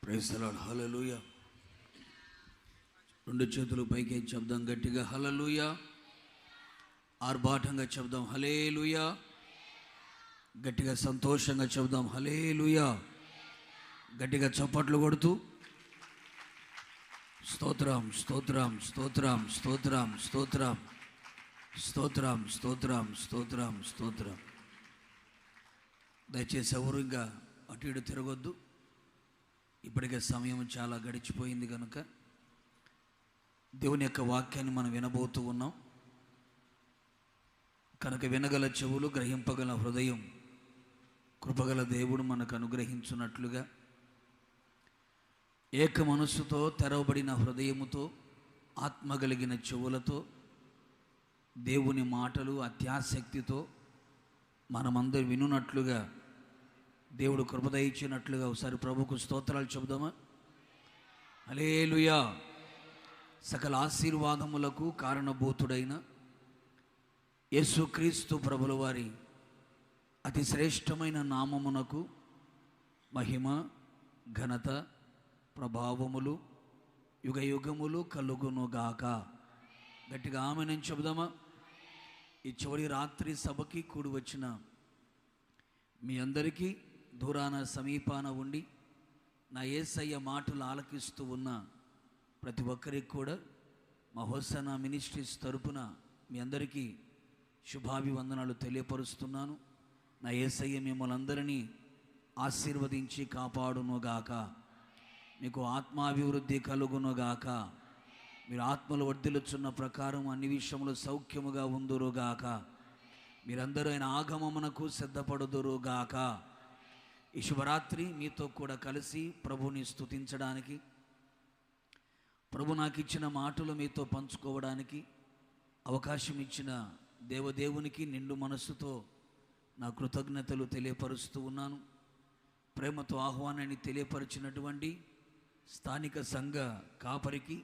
Praise the lord. హల్లెలూయా. రెండు చేతులు పైకి చెప్దాం గట్టిగా హల్లెలూయా. ఆర్భాటంగా చెప్దాం హల్లెలూయా. గట్టిగా సంతోషంగా చెప్దాం హల్లెలూయా. గట్టిగా చప్పట్లు కొడుతూ స్తోత్రం స్తోత్రం స్తోత్రం స్తోత్రం స్తోత్రం స్తోత్రం స్తోత్రం స్తోత్రం స్తోత్రం. దయచేసి ఎవరు ఇంకా అటు ఇటు తిరగొద్దు. ఇప్పటికే సమయం చాలా గడిచిపోయింది కనుక దేవుని యొక్క వాక్యాన్ని మనం వినబోతూ ఉన్నాం కనుక వినగల చెవులు, గ్రహింపగల హృదయం కృపగల దేవుడు మనకు అనుగ్రహించున్నట్లుగా ఏక మనస్సుతో తెరవబడిన హృదయముతో ఆత్మ కలిగిన చెవులతో దేవుని మాటలు అత్యాసక్తితో మనమందరూ వినున్నట్లుగా దేవుడు కృప దయచినట్లుగా ఒకసారి ప్రభుకు స్తోత్రాలు చెబుదామా. హల్లెలూయా. సకల ఆశీర్వాదములకు కారణభూతుడైన యేసుక్రీస్తు ప్రభుల వారి అతి శ్రేష్టమైన నామమునకు మహిమ, ఘనత, ప్రభావములు యుగ యుగములు కలుగునుగాక. గట్టిగా ఆమేన్ చెబుదామా. ఈ చివరి రాత్రి సభకి కూడి వచ్చిన మీ అందరికీ దూరాన సమీపాన ఉండి నా యేసయ్య మాటలు ఆలకిస్తూ ఉన్న ప్రతి ఒక్కరికి కూడా మా హోసన్నా మినిస్ట్రీస్ తరపున మీ అందరికీ శుభాభివందనాలు తెలియపరుస్తున్నాను. నా యేసయ్య మిమ్మల్ని అందరినీ ఆశీర్వదించి కాపాడునుగాక. మీకు ఆత్మాభివృద్ధి కలుగునుగాక. మీరు ఆత్మలు వర్ధిల్లుచున్న ప్రకారం అన్ని విషయములు సౌఖ్యముగా ఉందురుగాక. మీరందరూ ఆయన ఆగమమునకు సిద్ధపడుదురుగాక. ఈ శుభరాత్రి మీతో కూడా కలిసి ప్రభుని స్తుతించడానికి, ప్రభు నాకు ఇచ్చిన మాటలు మీతో పంచుకోవడానికి అవకాశం ఇచ్చిన దేవదేవునికి నిండు మనస్సుతో నా కృతజ్ఞతలు తెలియపరుస్తూ ఉన్నాను. ప్రేమతో ఆహ్వానాన్ని తెలియపరిచినటువంటి స్థానిక సంఘ కాపరికి,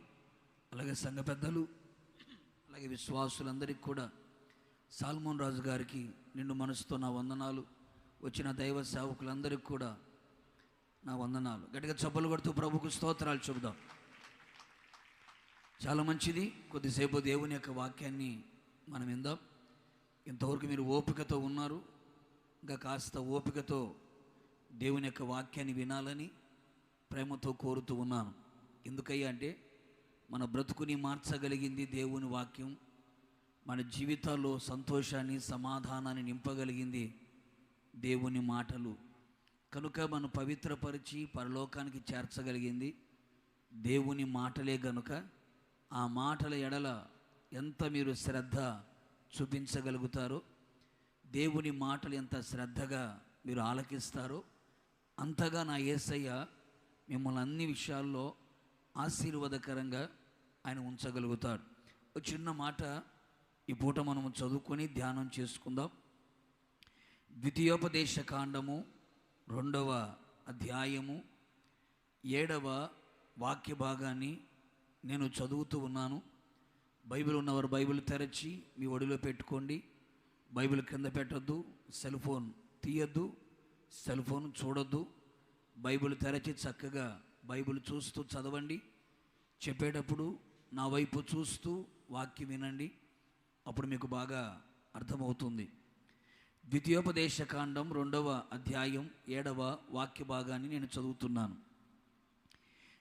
అలాగే సంఘ పెద్దలు, అలాగే విశ్వాసులందరికీ కూడా సాల్మోన్ రాజు గారికి నిండు మనసుతో నా వందనాలు. వచ్చిన దైవ సేవకులందరికీ కూడా నా వందనాలు. గట్టిగా చప్పలు కొడుతూ ప్రభుకు స్తోత్రాలు చెబుదాం. చాలా మంచిది. కొద్దిసేపు దేవుని యొక్క వాక్యాన్ని మనం విందాం. ఇంతవరకు మీరు ఓపికతో ఉన్నారు. ఇంకా కాస్త ఓపికతో దేవుని యొక్క వాక్యాన్ని వినాలని ప్రేమతో కోరుతూ ఉన్నాను. ఎందుకయ్యా అంటే మన బ్రతుకుని మార్చగలిగింది దేవుని వాక్యం. మన జీవితాల్లో సంతోషాన్ని, సమాధానాన్ని నింపగలిగింది దేవుని మాటలు. కనుక మనం పవిత్రపరిచి పరలోకానికి చేర్చగలిగింది దేవుని మాటలే. గనుక ఆ మాటల ఎడల ఎంత మీరు శ్రద్ధ చూపించగలుగుతారో, దేవుని మాటలు ఎంత శ్రద్ధగా మీరు ఆలకిస్తారో అంతగా నా యేసయ్య మిమ్మల్ని అన్ని విషయాల్లో ఆశీర్వాదకరంగా ఆయన ఉంచగలుగుతాడు. ఒక చిన్న మాట ఈ పూట మనము చదువుకొని ధ్యానం చేసుకుందాం. ద్వితీయోపదేశ కాండము 2వ అధ్యాయము 7వ వాక్య భాగాన్ని నేను చదువుతూ ఉన్నాను. బైబిల్ ఉన్నవారు బైబిల్ తెరచి మీ ఒడిలో పెట్టుకోండి. బైబిల్ కింద పెట్టొద్దు, సెల్ ఫోన్ తీయొద్దు, సెల్ ఫోన్ చూడొద్దు. బైబిల్ తెరచి చక్కగా బైబిల్ చూస్తూ చదవండి. చెప్పేటప్పుడు నా వైపు చూస్తూ వాక్యం వినండి. అప్పుడు మీకు బాగా అర్థమవుతుంది. ద్వితీయోపదేశ కాండం 2వ అధ్యాయం 7వ వాక్య భాగాన్ని నేను చదువుతున్నాను.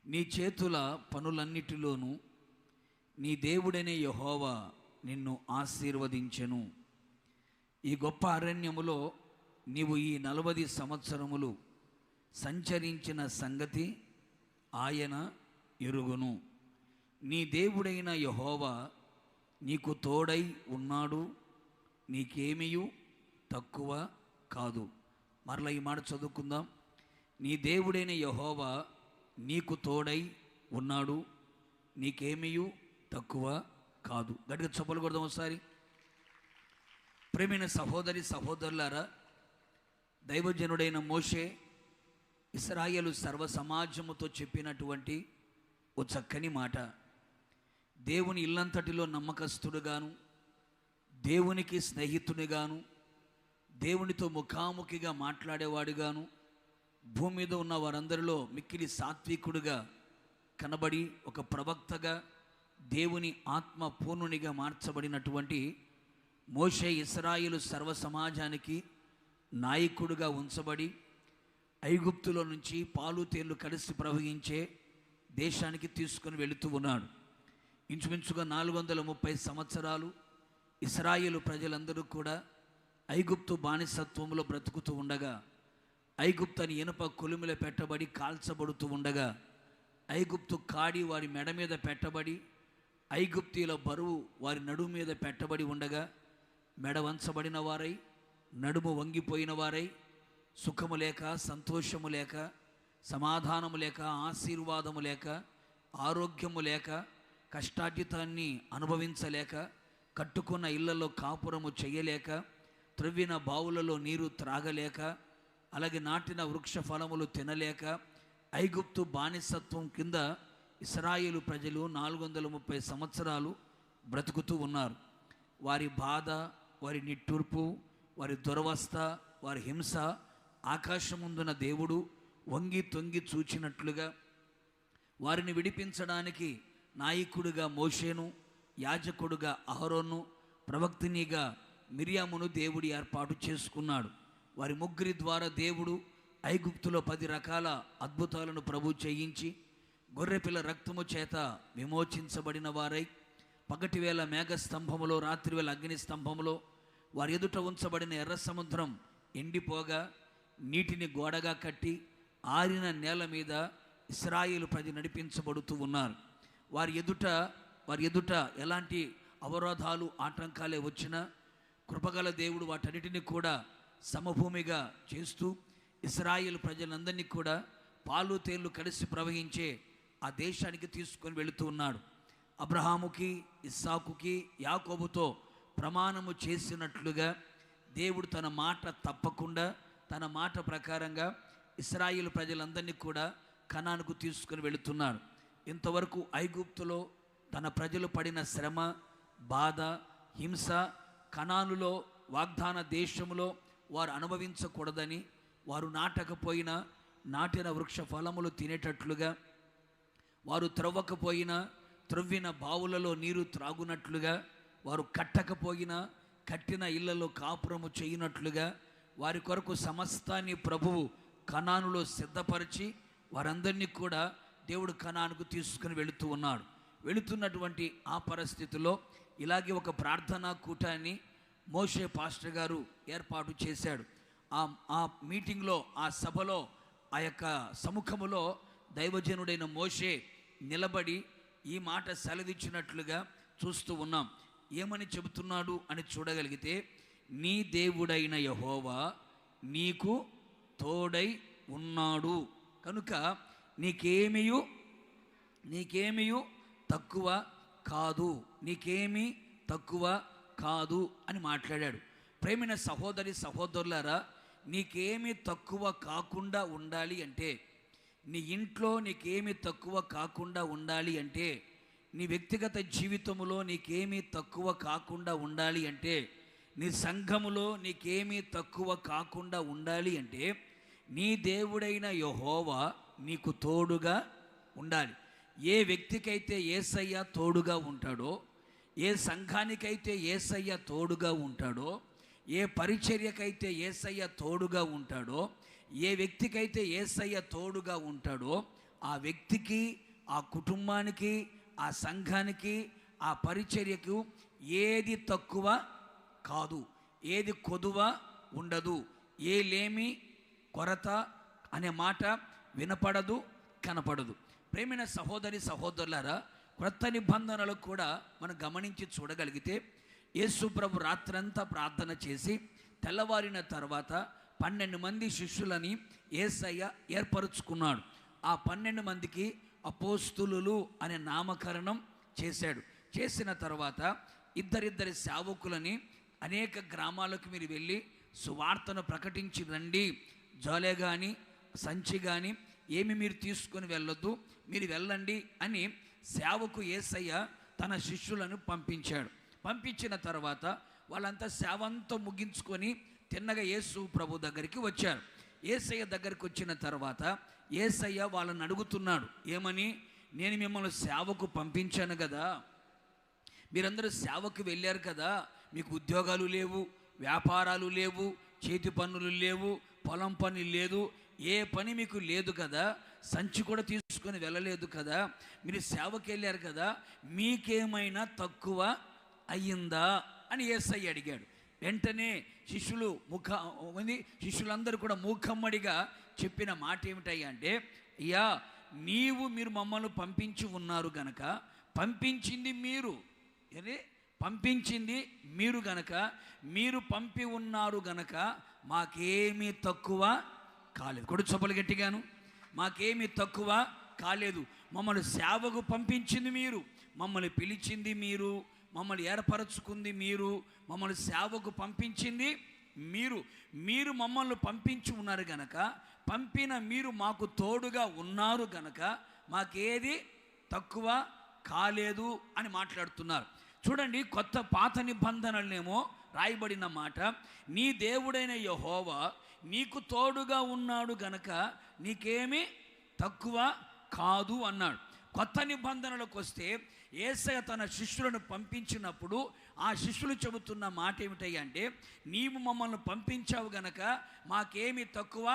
నీ చేతుల పనులన్నిటిలోనూ నీ దేవుడనే యెహోవా నిన్ను ఆశీర్వదించెను. ఈ గొప్ప అరణ్యములో నీవు ఈ 40 సంవత్సరములు సంచరించిన సంగతి ఆయన ఎరుగును. నీ దేవుడైన యెహోవా నీకు తోడై ఉన్నాడు, నీకేమీయు తక్కువ కాదు. మరలా ఈ మాట చదువుకుందాం. నీ దేవుడైన యెహోవా నీకు తోడై ఉన్నాడు, నీకేమీయు తక్కువ కాదు. గట్టిగా చప్పలు కొడదాం ఒకసారి. ప్రేమైన సహోదరి సహోదరులారా, దైవజనుడైన మోషే ఇశ్రాయేలు సర్వ సమాజముతో చెప్పినటువంటి ఓ చక్కని మాట. దేవుని ఇల్లంతటిలో నమ్మకస్తుడుగాను, దేవునికి స్నేహితునిగాను, దేవునితో ముఖాముఖిగా మాట్లాడేవాడుగాను, భూమి మీద ఉన్న వారందరిలో మిక్కిలి సాత్వికుడుగా కనబడి ఒక ప్రవక్తగా దేవుని ఆత్మ పూర్ణునిగా మార్చబడినటువంటి మోషే ఇశ్రాయేలు సర్వ సమాజానికి నాయకుడుగా ఉంచబడి ఐగుప్తులో నుంచి పాలు తేళ్లు కలిసి ప్రవహించే దేశానికి తీసుకొని వెళుతూ ఉన్నాడు. ఇంచుమించుగా 430 సంవత్సరాలు ఇశ్రాయేలు ప్రజలందరూ కూడా ఐగుప్తు బానిసత్వంలో బ్రతుకుతూ ఉండగా, ఐగుప్తు అని ఇనుప కొలిమిల పెట్టబడి కాల్చబడుతూ ఉండగా, ఐగుప్తు కాడి వారి మెడ మీద పెట్టబడి, ఐగుప్తీల బరువు వారి నడుము మీద పెట్టబడి ఉండగా, మెడ వంచబడిన వారై, నడుము వంగిపోయిన వారై, సుఖము లేక, సంతోషము లేక, సమాధానము లేక, ఆశీర్వాదము లేక, ఆరోగ్యము లేక, కష్టార్జితాన్ని అనుభవించలేక, కట్టుకున్న ఇళ్లలో కాపురము చేయలేక, త్రవ్విన బావులలో నీరు త్రాగలేక, అలాగే నాటిన వృక్ష ఫలములు తినలేక, ఐగుప్తు బానిసత్వం కింద ఇశ్రాయేలు ప్రజలు 430 సంవత్సరాలు బ్రతుకుతూ ఉన్నారు. వారి బాధ, వారి నిట్టూర్పు, వారి దురవస్థ, వారి హింస ఆకాశముందున దేవుడు వంగి తొంగి చూచినట్లుగా వారిని విడిపించడానికి నాయకుడిగా మోషేను, యాజకుడుగా అహరోను, ప్రవక్తినిగా మిరియామును దేవుడు ఏర్పాటు చేసుకున్నాడు. వారి ముగ్గురి ద్వారా దేవుడు ఐగుప్తులో 10 రకాల అద్భుతాలను ప్రభు చేయించి గొర్రెపిల్ల రక్తము చేత విమోచించబడిన వారై, పగటివేళ మేఘస్తంభములో, రాత్రివేళ అగ్ని స్తంభములో వారి ఎదుట ఉంచబడిన ఎర్ర సముద్రం ఎండిపోగా నీటిని గోడగా కట్టి ఆరిన నేల మీద ఇశ్రాయేలు ప్రజలు నడిపించబడుతూ ఉన్నారు. వారి ఎదుట ఎలాంటి అవరోధాలు, ఆటంకాలే వచ్చినా కృపగల దేవుడు వాటన్నిటిని కూడా సమభూమిగా చేస్తూ ఇశ్రాయేలు ప్రజలందరినీ కూడా పాలు తేళ్లు కలిసి ప్రవహించే ఆ దేశానికి తీసుకొని వెళుతూ ఉన్నాడు. అబ్రహాముకి, ఇస్సాకుకి, యాకోబుతో ప్రమాణము చేసినట్లుగా దేవుడు తన మాట తప్పకుండా, తన మాట ప్రకారంగా ఇశ్రాయేలు ప్రజలందరినీ కూడా కనానుకు తీసుకొని వెళుతున్నాడు. ఇంతవరకు ఐగుప్తులో తన ప్రజలు పడిన శ్రమ, బాధ, హింస కనానులో, వాగ్దాన దేశంలో వారు అనుభవించకూడదని, వారు నాటకపోయినా నాటిన వృక్ష ఫలములు తినేటట్లుగా, వారు త్రవ్వకపోయినా త్రవ్విన బావులలో నీరు త్రాగునట్లుగా, వారు కట్టకపోయినా కట్టిన ఇళ్లలో కాపురము చేయనట్లుగా వారి కొరకు సమస్తాన్ని ప్రభువు కనానులో సిద్ధపరిచి వారందరినీ కూడా దేవుడు కనానుకు తీసుకుని వెళుతూ ఉన్నాడు. వెళుతున్నటువంటి ఆ పరిస్థితిలో ఇలాగే ఒక ప్రార్థనా కూటాన్ని మోషే పాస్టర్ గారు ఏర్పాటు చేశాడు. ఆ మీటింగ్లో, ఆ సభలో, ఆ యొక్క సముఖములో దైవజనుడైన మోషే నిలబడి ఈ మాట సెలవిచ్చినట్లుగా చూస్తూ ఉన్నాం. ఏమని చెబుతున్నాడు అని చూడగలిగితే, నీ దేవుడైన యెహోవా నీకు తోడై ఉన్నాడు కనుక నీకేమీ తక్కువ కాదు, నీకేమీ తక్కువ కాదు అని మాట్లాడాడు. ప్రేమైన సహోదరి సహోదరులారా, నీకేమీ తక్కువ కాకుండా ఉండాలి అంటే, నీ ఇంట్లో నీకేమీ తక్కువ కాకుండా ఉండాలి అంటే, నీ వ్యక్తిగత జీవితంలో నీకేమీ తక్కువ కాకుండా ఉండాలి అంటే, నీ సంఘములో నీకేమీ తక్కువ కాకుండా ఉండాలి అంటే, నీ దేవుడైన యెహోవా నీకు తోడుగా ఉండాలి. ఏ వ్యక్తికైతే యేసయ్య తోడుగా ఉంటాడో, ఏ సంఘానికైతే యేసయ్య తోడుగా ఉంటాడో, ఏ పరిచర్యకైతే యేసయ్య తోడుగా ఉంటాడో, ఏ వ్యక్తికైతే యేసయ్య తోడుగా ఉంటాడో, ఆ వ్యక్తికి, ఆ కుటుంబానికి, ఆ సంఘానికి, ఆ పరిచర్యకు ఏది తక్కువ కాదు, ఏది కొదువ ఉండదు, ఏ లేమి, కొరత అనే మాట వినపడదు, కనపడదు. ప్రేమైన సహోదరి సహోదరులారా, క్రొత్త నిబంధనలు కూడా మనం గమనించి చూడగలిగితే, యేసు ప్రభు రాత్రంతా ప్రార్థన చేసి తెల్లవారిన తర్వాత 12 మంది శిష్యులని యేసయ్య ఏర్పరుచుకున్నాడు. ఆ 12 మందికి అపోస్తులులు అనే నామకరణం చేశాడు. చేసిన తర్వాత ఇద్దరిద్దరి సేవకులని అనేక గ్రామాలకు మీరు వెళ్ళి సువార్తను ప్రకటించి రండి, జోలే కానీ సంచి కానీ ఏమి మీరు తీసుకొని వెళ్ళొద్దు, మీరు వెళ్ళండి అని సేవకు యేసయ్య తన శిష్యులను పంపించాడు. పంపించిన తర్వాత వాళ్ళంతా సేవంతో ముగించుకొని తిన్నగా యేసు ప్రభు దగ్గరికి వచ్చారు. యేసయ్య దగ్గరికి వచ్చిన తర్వాత యేసయ్య వాళ్ళని అడుగుతున్నాడు, ఏమని? నేను మిమ్మల్ని సేవకు పంపించాను కదా, మీరందరూ సేవకు వెళ్ళారు కదా, మీకు ఉద్యోగాలు లేవు, వ్యాపారాలు లేవు, చేతి పనులు లేవు, పొలం పని లేదు, ఏ పని మీకు లేదు కదా, సంచి కూడా తీసుకొని వెళ్ళలేదు కదా, మీరు సేవకి వెళ్ళారు కదా, మీకేమైనా తక్కువ అయ్యిందా అని యేసయ్య అడిగాడు. వెంటనే శిష్యులందరూ కూడా మూకమ్మడిగా చెప్పిన మాట ఏమిటయ్యా అంటే, అయ్యా మీరు మమ్మల్ని పంపించి ఉన్నారు గనక, పంపించింది మీరు గనక, మీరు పంపి ఉన్నారు గనక మాకేమీ తక్కువ కాలేదు. కొడు చొప్పలు గట్టిగాను, మాకేమీ తక్కువ కాలేదు. మమ్మల్ని సేవకు పంపించింది మీరు, మమ్మల్ని పిలిచింది మీరు, మమ్మల్ని ఏర్పరచుకుంది మీరు, మమ్మల్ని సేవకు పంపించింది మీరు మమ్మల్ని పంపించి ఉన్నారు గనక, పంపిన మీరు మాకు తోడుగా ఉన్నారు గనక మాకేది తక్కువ కాలేదు అని మాట్లాడుతున్నారు. చూడండి, పాత నిబంధనలనేమో రాయబడిన మాట, నీ దేవుడైన యెహోవా నీకు తోడుగా ఉన్నాడు గనక నీకేమీ తక్కువ కాదు అన్నాడు. కొత్త నిబంధనలకు వస్తే యేసయ్య తన శిష్యులను పంపించినప్పుడు ఆ శిష్యులు చెబుతున్న మాట ఏమిటంటే, నీవు మమ్మల్ని పంపించావు గనక మాకేమీ తక్కువ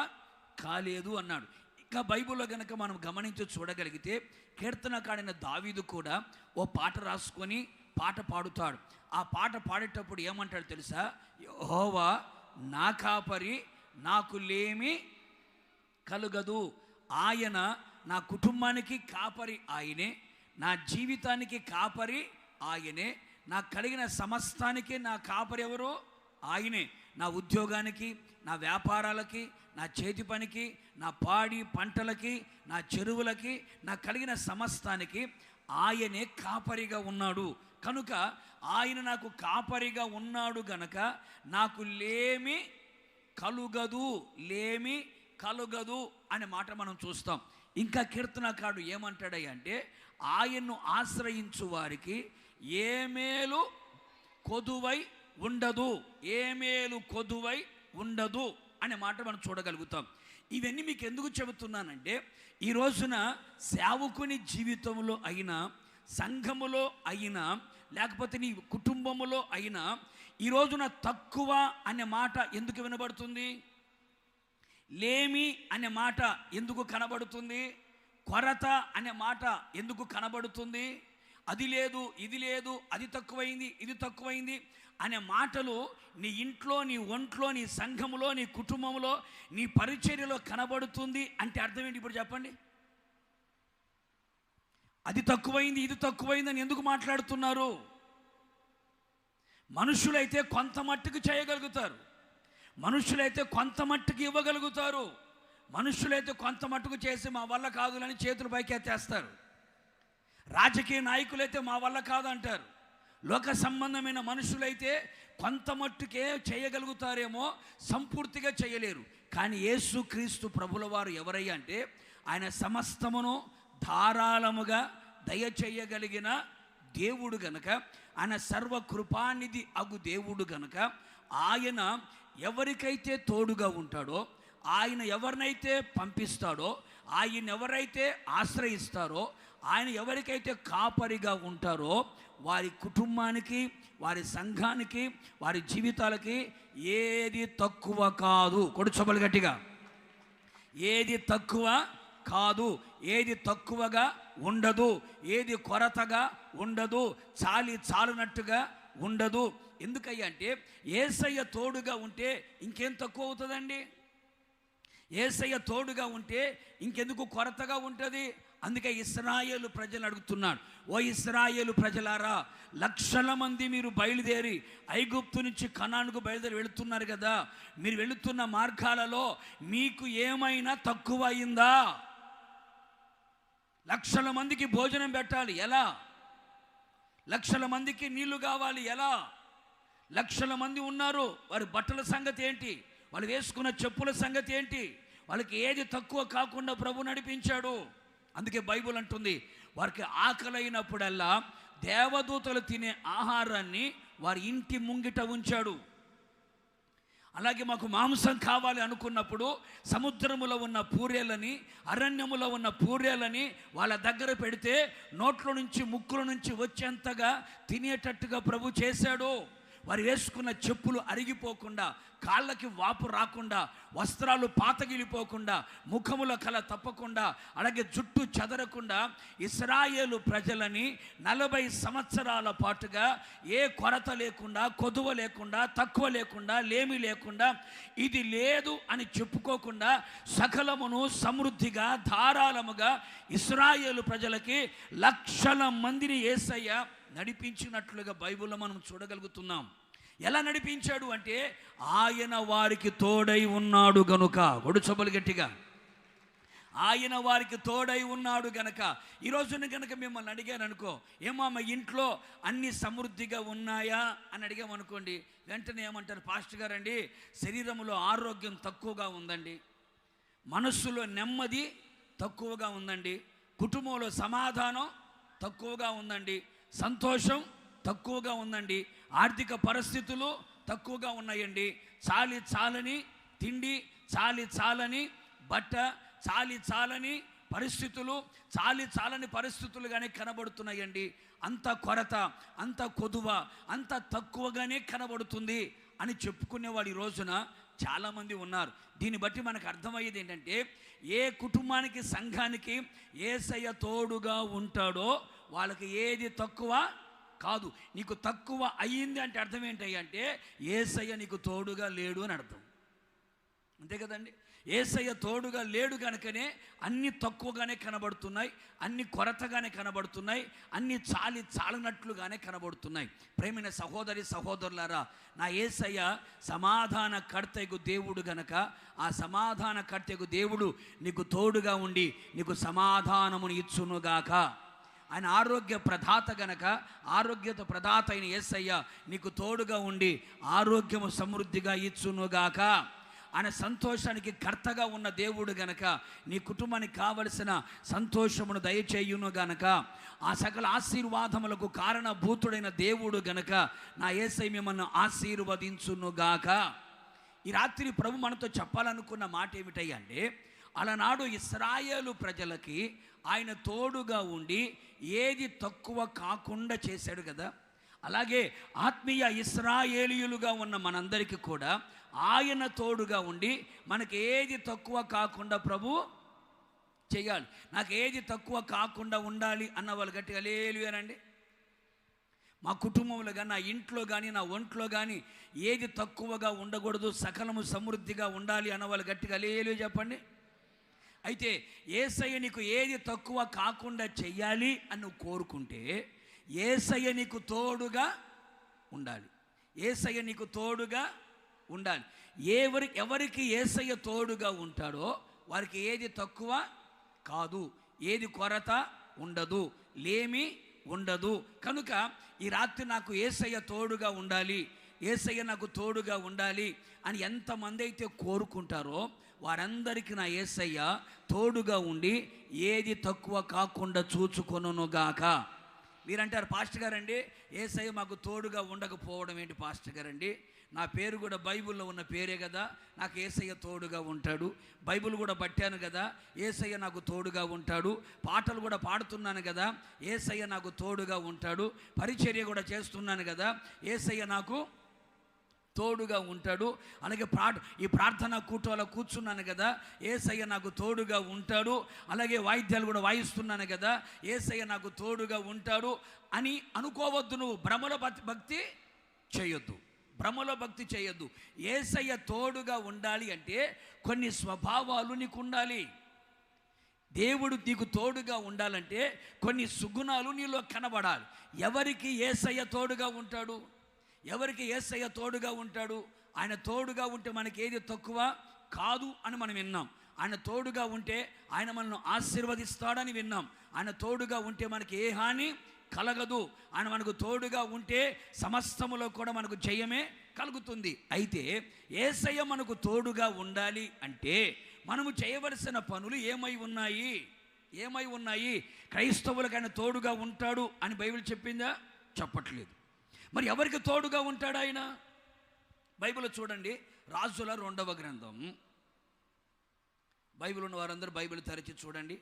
కాలేదు అన్నాడు. ఇంకా బైబిల్లో గనక మనం గమనించి చూడగలిగితే కీర్తనకాడైన దావీదు కూడా ఓ పాట రాసుకొని పాట పాడుతాడు. ఆ పాట పాడేటప్పుడు ఏమంటాడు తెలుసా? యెహోవా నా కాపరి, నాకు లేమి కలుగదు. ఆయన నా కుటుంబానికి కాపరి ఆయనే, నా జీవితానికి కాపరి ఆయనే, నాకు కలిగిన సమస్తానికి నా కాపరి ఎవరు? ఆయనే. నా ఉద్యోగానికి, నా వ్యాపారాలకి, నా చేతి పనికి, నా పాడి పంటలకి, నా చెరువులకి, నాకు కలిగిన సమస్తానికి ఆయనే కాపరిగా ఉన్నాడు. కనుక ఆయన నాకు కాపరిగా ఉన్నాడు గనక నాకు లేమి కలుగదు అనే మాట మనం చూస్తాం. ఇంకా కీర్తనకారుడు ఏమంటాడంటే, ఆయన్ను ఆశ్రయించు వారికి ఏ మేలు కొదువై ఉండదు అనే మాట మనం చూడగలుగుతాం. ఇవన్నీ మీకు ఎందుకు చెబుతున్నానంటే, ఈ రోజున సేవకుని జీవితంలో అయినా, సంఘములో అయినా, లేకపోతే నీ కుటుంబములో అయినా ఈ రోజున తక్కువ అనే మాట ఎందుకు వినబడుతుంది? లేమి అనే మాట ఎందుకు కనబడుతుంది? కొరత అనే మాట ఎందుకు కనబడుతుంది? అది లేదు, ఇది లేదు, అది తక్కువైంది, ఇది తక్కువైంది అనే మాటలు నీ ఇంట్లో, నీ ఒంట్లో, నీ సంఘములో, నీ కుటుంబంలో, నీ పరిచర్యలో కనబడుతుంది అంటే అర్థం ఏంటి? ఇప్పుడు చెప్పండి. అది తక్కువైంది, ఇది తక్కువైంది అని ఎందుకు మాట్లాడుతున్నారు? మనుషులైతే కొంత మట్టుకు చేయగలుగుతారు, మనుషులైతే కొంత మట్టుకు ఇవ్వగలుగుతారు, మనుషులైతే కొంత మట్టుకు చేసి మా వల్ల కాదులని చేతులు పైకి ఎత్తేస్తారు. రాజకీయ నాయకులైతే మా వల్ల కాదు అంటారు. లోక సంబంధమైన మనుషులైతే కొంత మట్టుకే చేయగలుగుతారేమో, సంపూర్తిగా చేయలేరు. కానీ యేసుక్రీస్తు ప్రభుల వారు ఎవరయ్యా అంటే, ఆయన సమస్తమును ధారాళముగా దయచేయగలిగిన దేవుడు గనక, ఆయన సర్వకృపానిధి అగు దేవుడు గనక, ఆయన ఎవరికైతే తోడుగా ఉంటాడో, ఆయన ఎవరినైతే పంపిస్తాడో, ఆయన ఎవరైతే ఆశ్రయిస్తారో, ఆయన ఎవరికైతే కాపరిగా ఉంటారో వారి కుటుంబానికి, వారి సంఘానికి, వారి జీవితాలకి ఏది తక్కువ కాదు. కొడుచొబలు గట్టిగా, ఏది తక్కువ కాదు, ఏది తక్కువగా ఉండదు, ఏది కొరతగా ఉండదు, చాలునట్టుగా ఉండదు. ఎందుకయ్యా అంటే, యేసయ్య తోడుగా ఉంటే ఇంకేం తక్కువ అవుతుందండి? యేసయ్య తోడుగా ఉంటే ఇంకెందుకు కొరతగా ఉంటుంది? అందుకే ఇశ్రాయేలు ప్రజలు అడుగుతున్నాడు, ఓ ఇశ్రాయేలు ప్రజలారా, లక్షల మంది మీరు బయలుదేరి ఐగుప్తు నుంచి కనానుకు బయలుదేరి వెళుతున్నారు కదా, మీరు వెళుతున్న మార్గాలలో మీకు ఏమైనా తక్కువ అయిందా? లక్షల మందికి భోజనం పెట్టాలి, ఎలా? లక్షల మందికి నీళ్లు కావాలి, ఎలా? లక్షల మంది ఉన్నారు, వారి బట్టల సంగతి ఏంటి? వాళ్ళు వేసుకున్న చెప్పుల సంగతి ఏంటి? వాళ్ళకి ఏది తక్కువ కాకుండా ప్రభు నడిపించాడు. అందుకే బైబుల్ అంటుంది, వారికి ఆకలైనప్పుడల్లా దేవదూతలు తినే ఆహారాన్ని వారి ఇంటి ముంగిట ఉంచాడు. అలాగే మాకు మాంసం కావాలి అనుకున్నప్పుడు సముద్రములో ఉన్న పూరేలని, అరణ్యములో ఉన్న పూరేలని వాళ్ళ దగ్గర పెడితే నోట్లో నుంచి ముక్కుల నుంచి వచ్చేంతగా తినేటట్టుగా ప్రభు చేశాడు. వారు వేసుకున్న చెప్పులు అరిగిపోకుండా, కాళ్ళకి వాపు రాకుండా, వస్త్రాలు పాతగిలిపోకుండా, ముఖముల కల తప్పకుండా, అలాగే జుట్టు చెదరకుండా ఇశ్రాయేలు ప్రజలని 40 సంవత్సరాల పాటుగా ఏ కొరత లేకుండా, కొదువ లేకుండా, తక్కువ లేకుండా, లేమి లేకుండా, ఇది లేదు అని చెప్పుకోకుండా సకలమును సమృద్ధిగా ధారాళముగా ఇశ్రాయేలు ప్రజలకి లక్షల మందిని యేసయ్య నడిపించినట్లుగా బైబిల్లో మనం చూడగలుగుతున్నాం. ఎలా నడిపించాడు అంటే ఆయన వారికి తోడై ఉన్నాడు గనుక. ఒడుచొబలు గట్టిగా, ఆయన వారికి తోడై ఉన్నాడు గనక. ఈరోజున గనక మిమ్మల్ని అడిగాను అనుకో, ఏమో మా ఇంట్లో అన్ని సమృద్ధిగా ఉన్నాయా అని అడిగామనుకోండి, వెంటనే ఏమంటారు, పాస్టర్ గారండి శరీరంలో ఆరోగ్యం తక్కువగా ఉందండి, మనస్సులో నెమ్మది తక్కువగా ఉందండి, కుటుంబంలో సమాధానం తక్కువగా ఉందండి, సంతోషం తక్కువగా ఉందండి, ఆర్థిక పరిస్థితులు తక్కువగా ఉన్నాయండి, చాలని తిండి, చాలని బట్ట, చాలని పరిస్థితులు, చాలని పరిస్థితులుగానే కనబడుతున్నాయండి, అంత కొరత, అంత కొదువ, అంత తక్కువగానే కనబడుతుంది అని చెప్పుకునేవాడు ఈ రోజున చాలామంది ఉన్నారు. దీన్ని బట్టి మనకు అర్థమయ్యేది ఏంటంటే, ఏ కుటుంబానికి, సంఘానికి యేసయ్య తోడుగా ఉంటాడో వాళ్ళకి ఏది తక్కువ కాదు. నీకు తక్కువ అయ్యింది అంటే అర్థం ఏంటంటే యేసయ్య నీకు తోడుగా లేడు అని అర్థం. అంతే కదండి. యేసయ్య తోడుగా లేడు కనుకనే అన్ని తక్కువగానే కనబడుతున్నాయి, అన్ని కొరతగానే కనబడుతున్నాయి, అన్ని చాలనట్లుగానే కనబడుతున్నాయి. ప్రేమైన సహోదరి సహోదరులారా, నా యేసయ్య సమాధాన కర్తయ్యకు దేవుడు గనక ఆ సమాధాన కర్తయ్యకు దేవుడు నీకు తోడుగా ఉండి నీకు సమాధానమును ఇచ్చునుగాక. ఆయన ఆరోగ్య ప్రదాత గనక, ఆరోగ్యత ప్రదాత అయిన యేసయ్య నీకు తోడుగా ఉండి ఆరోగ్యము సమృద్ధిగా ఇచ్చునుగాక. ఆయన సంతోషానికి కర్తగా ఉన్న దేవుడు గనక నీ కుటుంబానికి కావలసిన సంతోషమును దయచేయును గనక, ఆ సకల ఆశీర్వాదములకు కారణభూతుడైన దేవుడు గనక నా యేసయ్య మిమ్మల్ని ఆశీర్వదించునుగాక. ఈ రాత్రి ప్రభు మనతో చెప్పాలనుకున్న మాట ఏమిటంటే, అలనాడు ఇశ్రాయేలు ప్రజలకి ఆయన తోడుగా ఉండి ఏది తక్కువ కాకుండా చేశాడు కదా, అలాగే ఆత్మీయ ఇశ్రాయేలీయులుగా ఉన్న మనందరికీ కూడా ఆయన తోడుగా ఉండి మనకి ఏది తక్కువ కాకుండా ప్రభు చేయాలి. నాకు ఏది తక్కువ కాకుండా ఉండాలి అన్న వాళ్ళు గట్టిగా హల్లెలూయానండి. మా కుటుంబంలో కానీ, నా ఇంట్లో కానీ, నా ఒంట్లో కానీ ఏది తక్కువగా ఉండకూడదు, సకలము సమృద్ధిగా ఉండాలి అన్న వాళ్ళు గట్టిగా హల్లెలూయా చెప్పండి. అయితే యేసయ్య నీకు ఏది తక్కువ కాకుండా చెయ్యాలి అని నువ్వు కోరుకుంటే యేసయ్య నీకు తోడుగా ఉండాలి. యేసయ్య నీకు తోడుగా ఉండాలి. ఎవరికి యేసయ్య తోడుగా ఉంటాడో వారికి ఏది తక్కువ కాదు, ఏది కొరత ఉండదు, లేమి ఉండదు. కనుక ఈ రాత్రి నాకు యేసయ్య తోడుగా ఉండాలి, యేసయ్య నాకు తోడుగా ఉండాలి అని ఎంతమంది అయితే కోరుకుంటారో వారందరికీ నా యేసయ్య తోడుగా ఉండి ఏది తక్కువ కాకుండా చూచుకొనుగాక. మీరంటారు, పాస్టర్ గారండి యేసయ్య మాకు తోడుగా ఉండకపోవడం ఏంటి పాస్టర్ గారండి? నా పేరు కూడా బైబిల్లో ఉన్న పేరే కదా, నాకు యేసయ్య తోడుగా ఉంటాడు, బైబిల్ కూడా పట్టాను కదా, యేసయ్య నాకు తోడుగా ఉంటాడు, పాటలు కూడా పాడుతున్నాను కదా, యేసయ్య నాకు తోడుగా ఉంటాడు, పరిచర్య కూడా చేస్తున్నాను కదా, యేసయ్య నాకు తోడుగా ఉంటాడు, అలాగే ఈ ప్రార్థన కూటంలో కూర్చున్నాను కదా, యేసయ్య నాకు తోడుగా ఉంటాడు, అలాగే వాయిద్యాలు కూడా వాయిస్తున్నాను కదా, యేసయ్య నాకు తోడుగా ఉంటాడు అని అనుకోవద్దు. నువ్వు భ్రమలో భక్తి చేయొద్దు, భ్రమలో భక్తి చేయొద్దు. యేసయ్య తోడుగా ఉండాలి అంటే కొన్ని స్వభావాలు నీకు ఉండాలి. దేవుడు నీకు తోడుగా ఉండాలంటే కొన్ని సుగుణాలు నీలో కనబడాలి. ఎవరికి యేసయ్య తోడుగా ఉంటాడు? ఎవరికి యేసయ్య తోడుగా ఉంటాడు? ఆయన తోడుగా ఉంటే మనకి ఏది తక్కువ కాదు అని మనం విన్నాం. ఆయన తోడుగా ఉంటే ఆయన మనల్ని ఆశీర్వదిస్తాడని విన్నాం. ఆయన తోడుగా ఉంటే మనకి ఏ హాని కలగదు. ఆయన మనకు తోడుగా ఉంటే సమస్తములో కూడా మనకు జయమే కలుగుతుంది. అయితే యేసయ్య మనకు తోడుగా ఉండాలి అంటే మనము చేయవలసిన పనులు ఏమై ఉన్నాయి? ఏమై ఉన్నాయి? క్రైస్తవులకు ఆయన తోడుగా ఉంటాడు అని బైబిల్ చెప్పిందా? చెప్పట్లేదు. మరి ఎవరికి తోడుగా ఉంటాడు ఆయన? బైబిల్లో చూడండి, రాజుల 2వ గ్రంథం. బైబిల్ ఉన్న వారందరూ బైబిల్ తెరచి చూడండి.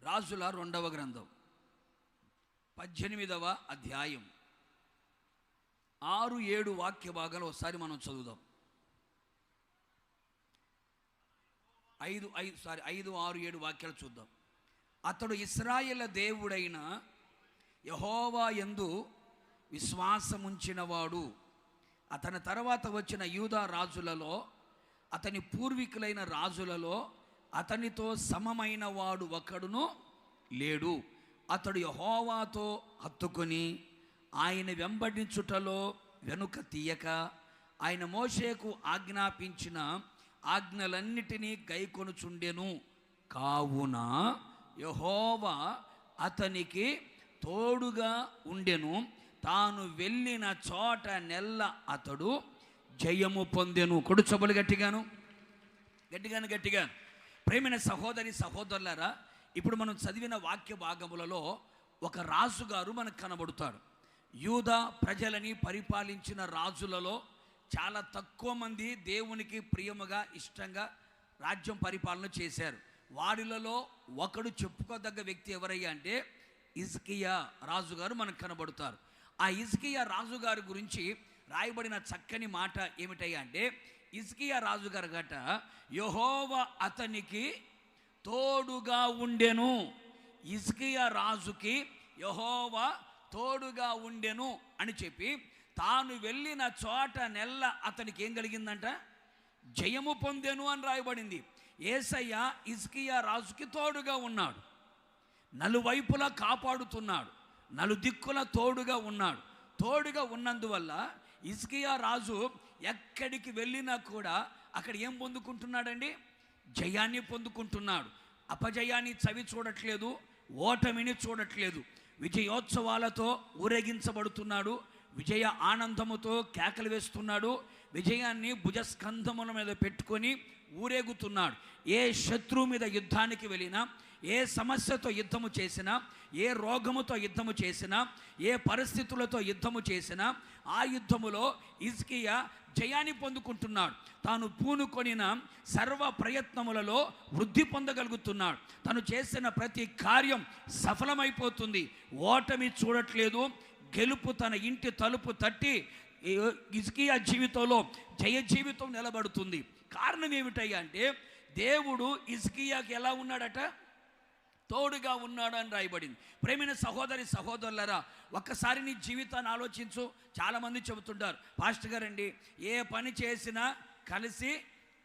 రాజుల 2వ గ్రంథం 18వ అధ్యాయం 6-7 వాక్య భాగాలు ఒకసారి మనం చదువుదాం. 5, 6, 7 వాక్యాలు చూద్దాం. అతడు ఇశ్రాయేలు దేవుడైన యెహోవా యందు విశ్వాసముంచినవాడు. అతని తర్వాత వచ్చిన యూదా రాజులలో, అతని పూర్వీకులైన రాజులలో అతనితో సమమైన వాడు ఒకడును లేడు. అతడు యెహోవాతో హత్తుకొని ఆయన వెంబడించుటలో వెనుక తీయక, ఆయన మోషేకు ఆజ్ఞాపించిన ఆజ్ఞలన్నిటినీ గైకొనుచుండెను. కావున యెహోవా అతనికి తోడుగా ఉండెను. తాను వెళ్ళిన చోట నెల్ల అతడు జయము పొందెను. కొడుచబలు గట్టిగాను. ప్రేమైన సహోదరి సహోదరులారా, ఇప్పుడు మనం చదివిన వాక్య భాగములలో ఒక రాజుగారు మనకు కనబడుతాడు. యూదా ప్రజలని పరిపాలించిన రాజులలో చాలా తక్కువ మంది దేవునికి ప్రియముగా ఇష్టంగా రాజ్యం పరిపాలన చేశారు. వారిలలో ఒకడు చెప్పుకోదగ్గ వ్యక్తి ఎవరయ్యా అంటే హిజ్కియా రాజుగారు మనకు కనబడుతారు. ఆ హిజ్కియా రాజుగారి గురించి రాయబడిన చక్కని మాట ఏమిటయ్యా అంటే, హిజ్కియా రాజుగారు గట యెహోవా అతనికి తోడుగా ఉండెను. హిజ్కియా రాజుకి యెహోవా తోడుగా ఉండెను అని చెప్పి, తాను వెళ్ళిన చోట నెల్ల అతనికి ఏం కలిగిందంట? జయము పొందెను అని రాయబడింది. యేసయ్య హిజ్కియా రాజుకి తోడుగా ఉన్నాడు, నలువైపులా కాపాడుతున్నాడు, నలుదిక్కుల తోడుగా ఉన్నాడు. తోడుగా ఉన్నందువల్ల హిజ్కియా రాజు ఎక్కడికి వెళ్ళినా కూడా అక్కడ ఏం పొందుకుంటున్నాడండి? జయాన్ని పొందుకుంటున్నాడు. అపజయాన్ని చవి చూడట్లేదు, ఓటమిని చూడట్లేదు. విజయోత్సవాలతో ఊరేగించబడుతున్నాడు, విజయ ఆనందముతో కేకలు వేస్తున్నాడు, విజయాన్ని భుజస్కంధముల మీద పెట్టుకొని ఊరేగుతున్నాడు. ఏ శత్రువు మీద యుద్ధానికి వెళ్ళినా, ఏ సమస్యతో యుద్ధము చేసినా, ఏ రోగముతో యుద్ధము చేసినా, ఏ పరిస్థితులతో యుద్ధము చేసినా ఆ యుద్ధములో హిజ్కియా జయాన్ని పొందుకుంటున్నాడు. తాను పూనుకొనిన సర్వ ప్రయత్నములలో వృద్ధి పొందగలుగుతున్నాడు. తను చేసిన ప్రతి కార్యం సఫలమైపోతుంది. ఓటమి చూడట్లేదు, గెలుపు తన ఇంటి తలుపు తట్టి హిజ్కియా జీవితంలో జయ జీవితం నిలబడుతుంది. కారణం ఏమిటయ్యా అంటే, దేవుడు హిజ్కియాకి ఎలా ఉన్నాడట? తోడుగా ఉన్నాడు అని రాయబడింది. ప్రేమైన సహోదరి సహోదరులారా, ఒక్కసారి నీ జీవితాన్ని ఆలోచించు. చాలామంది చెబుతుంటారు, పాస్టర్ గారండి ఏ పని చేసినా కలిసి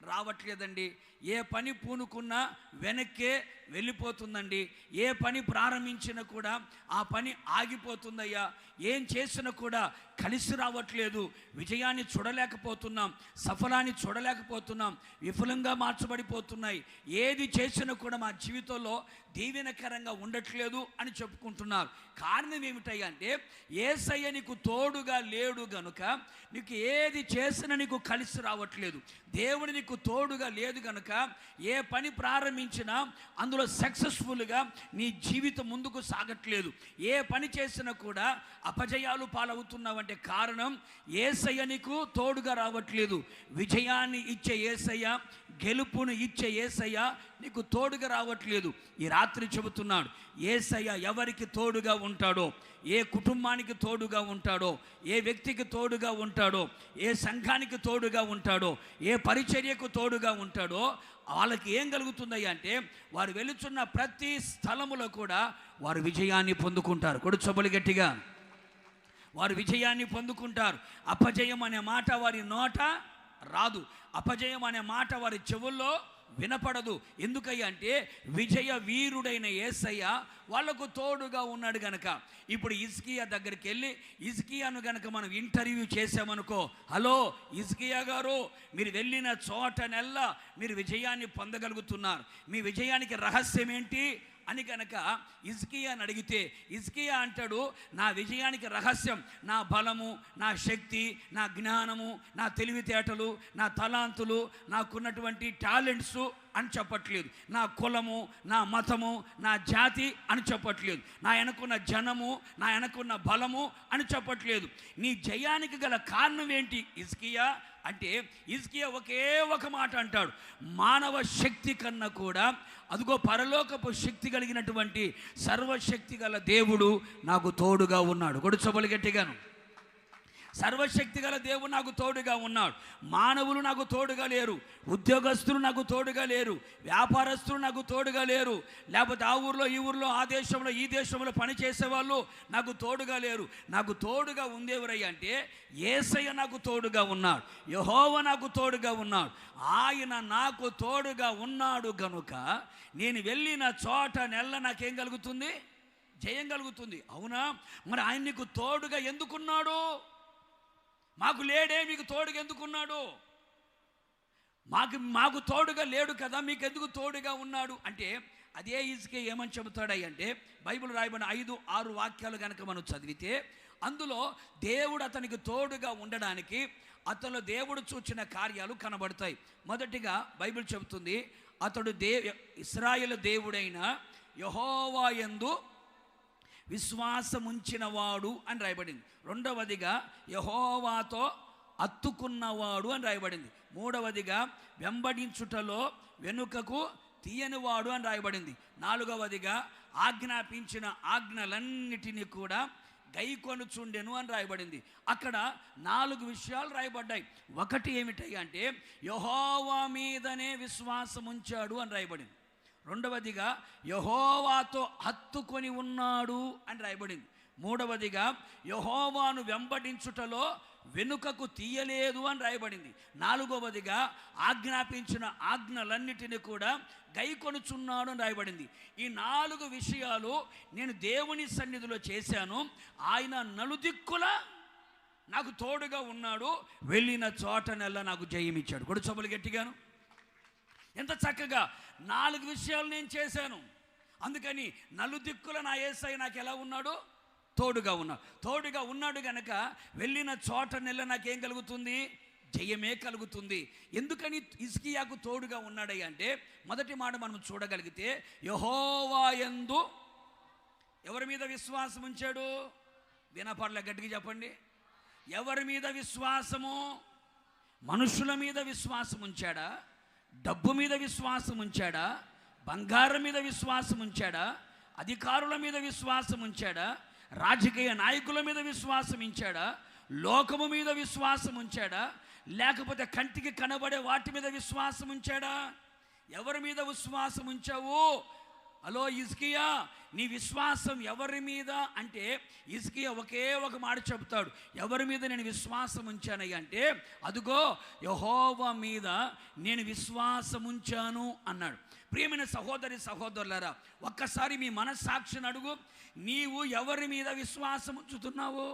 రావట్లేదండి, ఏ పని పూనుకున్నా వెనక్కే వెళ్ళిపోతుందండి, ఏ పని ప్రారంభించినా కూడా ఆ పని ఆగిపోతుందయ్యా, ఏం చేసినా కూడా కలిసి రావట్లేదు, విజయాన్ని చూడలేకపోతున్నాం, సఫలాన్ని చూడలేకపోతున్నాం, విఫలంగా మార్చబడిపోతున్నాయి, ఏది చేసినా కూడా మా జీవితంలో దీవెనకరంగా ఉండట్లేదు అని చెప్పుకుంటున్నారు. కారణం ఏమిటయ్యా అంటే, యేసయ్య నీకు తోడుగా లేడు గనుక నీకు ఏది చేసినా నీకు కలిసి రావట్లేదు. దేవుడు నీకు తోడుగా లేదు గనుక ఏ పని ప్రారంభించినా అందులో సక్సెస్ఫుల్గా నీ జీవితం ముందుకు సాగట్లేదు. ఏ పని చేసినా కూడా అపజయాలు పాలవుతున్నావంటే కారణం యేసయ్య నీకు తోడుగా రావట్లేదు. విజయాన్ని ఇచ్చే యేసయ్య, గెలుపును ఇచ్చే యేసయ్య నీకు తోడుగా రావట్లేదు. ఈ రాత్రి చెబుతున్నాడు, యేసయ్య ఎవరికి తోడుగా ఉంటాడో, ఏ కుటుంబానికి తోడుగా ఉంటాడో, ఏ వ్యక్తికి తోడుగా ఉంటాడో, ఏ సంఘానికి తోడుగా ఉంటాడో, ఏ పరిచర్యకు తోడుగా ఉంటాడో వాళ్ళకి ఏం కలుగుతుందయ్యా అంటే, వారు వెళుచున్న ప్రతి స్థలములో కూడా వారు విజయాన్ని పొందుకుంటారు. కొడుచొబలి గట్టిగా, వారు విజయాన్ని పొందుకుంటారు. అపజయం అనే మాట వారి నోట రాదు, అపజయం అనే మాట వారి చెవుల్లో వినపడదు. ఎందుకయ్యా అంటే, విజయ వీరుడైన యేసయ్య వాళ్ళకు తోడుగా ఉన్నాడు గనక. ఇప్పుడు హిజ్కియా దగ్గరికి వెళ్ళి హిజ్కియాను గనక మనం ఇంటర్వ్యూ చేసామనుకో, హలో హిజ్కియా గారు, మీరు వెళ్ళిన చోటనెల్లా మీరు విజయాన్ని పొందగలుగుతున్నారు, మీ విజయానికి రహస్యం ఏంటి అని కనుక హిజ్కియాని అడిగితే, హిజ్కియా అంటాడు, నా విజయానికి రహస్యం నా బలము, నా శక్తి, నా జ్ఞానము, నా తెలివితేటలు, నా తలాంతులు, నాకున్నటువంటి టాలెంట్స్ అని చెప్పట్లేదు. నా కులము, నా మతము, నా జాతి అని చెప్పట్లేదు. నా వెనకున్న జనము, నా వెనకున్న బలము అని చెప్పట్లేదు. నీ జయానికి గల కారణం ఏంటి హిజ్కియా అంటే హిజ్కియా ఒకే ఒక మాట అంటాడు, మానవ శక్తి కన్నా కూడా అదిగో పరలోకపు శక్తి కలిగినటువంటి సర్వశక్తి గల దేవుడు నాకు తోడుగా ఉన్నాడు. కొడుచబలు గట్టిగాను. సర్వశక్తి గల దేవుడు నాకు తోడుగా ఉన్నాడు. మానవులు నాకు తోడుగా లేరు, ఉద్యోగస్తులు నాకు తోడుగా లేరు, వ్యాపారస్తులు నాకు తోడుగా లేరు, లేకపోతే ఆ ఊర్లో ఈ ఊర్లో ఆ దేశంలో ఈ దేశంలో పనిచేసేవాళ్ళు నాకు తోడుగా లేరు. నాకు తోడుగా ఉండేవరయ్య అంటే యేసయ్య నాకు తోడుగా ఉన్నాడు, యెహోవా నాకు తోడుగా ఉన్నాడు. ఆయన నాకు తోడుగా ఉన్నాడు గనుక నేను వెళ్ళిన చోట నెల్ల నాకేం కలుగుతుంది? జయం కలుగుతుంది. అవునా? మరి ఆయన నీకు తోడుగా ఎందుకున్నాడు? మాకు లేడే, మీకు తోడుగా ఎందుకున్నాడు? మాకు తోడుగా లేడు కదా, మీకు ఎందుకు తోడుగా ఉన్నాడు అంటే అదే హిజ్కియా ఏమని చెబుతాడయ్య అంటే బైబిల్ రాయబడిన 5-6 వాక్యాలు కనుక మనం చదివితే అందులో దేవుడు అతనికి తోడుగా ఉండడానికి అతను దేవుడు చూచిన కార్యాలు కనబడతాయి. మొదటిగా బైబిల్ చెబుతుంది, అతడు ఇశ్రాయేలు దేవుడైన యెహోవా యందు విశ్వాసముంచినవాడు అని రాయబడింది. రెండవదిగా యెహోవాతో అత్తుకున్నవాడు అని రాయబడింది. మూడవదిగా వెంబడించుటలో వెనుకకు తీయనివాడు అని రాయబడింది. నాలుగవదిగా ఆజ్ఞాపించిన ఆజ్ఞలన్నిటినీ కూడా గైకొనుచుండెను అని రాయబడింది. అక్కడ 4 విషయాలు రాయబడ్డాయి. ఒకటి ఏమిటంటే యెహోవా మీదనే విశ్వాసం ఉంచాడు అని రాయబడింది. రెండవదిగా యెహోవాతో హత్తుకొని ఉన్నాడు అని రాయబడింది. మూడవదిగా యెహోవాను వెంబడించుటలో వెనుకకు తీయలేదు అని రాయబడింది. నాలుగవదిగా ఆజ్ఞాపించిన ఆజ్ఞలన్నిటిని కూడా గైకొనుచున్నాడు అని రాయబడింది. ఈ 4 విషయాలు నేను దేవుని సన్నిధిలో చేశాను, ఆయన నలుదిక్కుల నాకు తోడుగా ఉన్నాడు, వెళ్ళిన చోటనెల్లా నాకు జయమిచ్చాడు. కొడుచబలు గట్టిగాను. ఎంత చక్కగా 4 విషయాలు నేను చేశాను, అందుకని నలుదిక్కుల నా యేసయ్య నాకు ఎలా ఉన్నాడు? తోడుగా ఉన్నాడు. తోడుగా ఉన్నాడు గనక వెళ్ళిన చోట నెల నాకేం కలుగుతుంది? జయమే కలుగుతుంది. ఎందుకని హిజ్కియాకు తోడుగా ఉన్నాడయ్య అంటే మొదటి మాట మనం చూడగలిగితే యెహోవా యందు ఎవరి మీద విశ్వాసం ఉంచాడు? వినపడలే, గట్టిగా చెప్పండి. ఎవరి మీద విశ్వాసము? మనుషుల మీద విశ్వాసం ఉంచాడా? డబ్బు మీద విశ్వాసం ఉంచాడా? బంగారం మీద విశ్వాసం ఉంచాడా? అధికారుల మీద విశ్వాసం ఉంచాడా? రాజకీయ నాయకుల మీద విశ్వాసం ఉంచాడా? లోకము మీద విశ్వాసం ఉంచాడా? లేకపోతే కంటికి కనబడే వాటి మీద విశ్వాసం ఉంచాడా? ఎవరి మీద విశ్వాసం ఉంచావు? హలో హిజ్కియా, నీ విశ్వాసం ఎవరి మీద అంటే హిజ్కియా ఒకే ఒక మాట చెబుతాడు, ఎవరి మీద నేను విశ్వాసం ఉంచానయ్య అంటే అదుగో యెహోవా మీద నేను విశ్వాసం ఉంచాను అన్నాడు. ప్రియమైన సహోదరులారా, ఒక్కసారి మీ మనస్సాక్షిని అడుగు, నీవు ఎవరి మీద విశ్వాసం ఉంచుతున్నావు?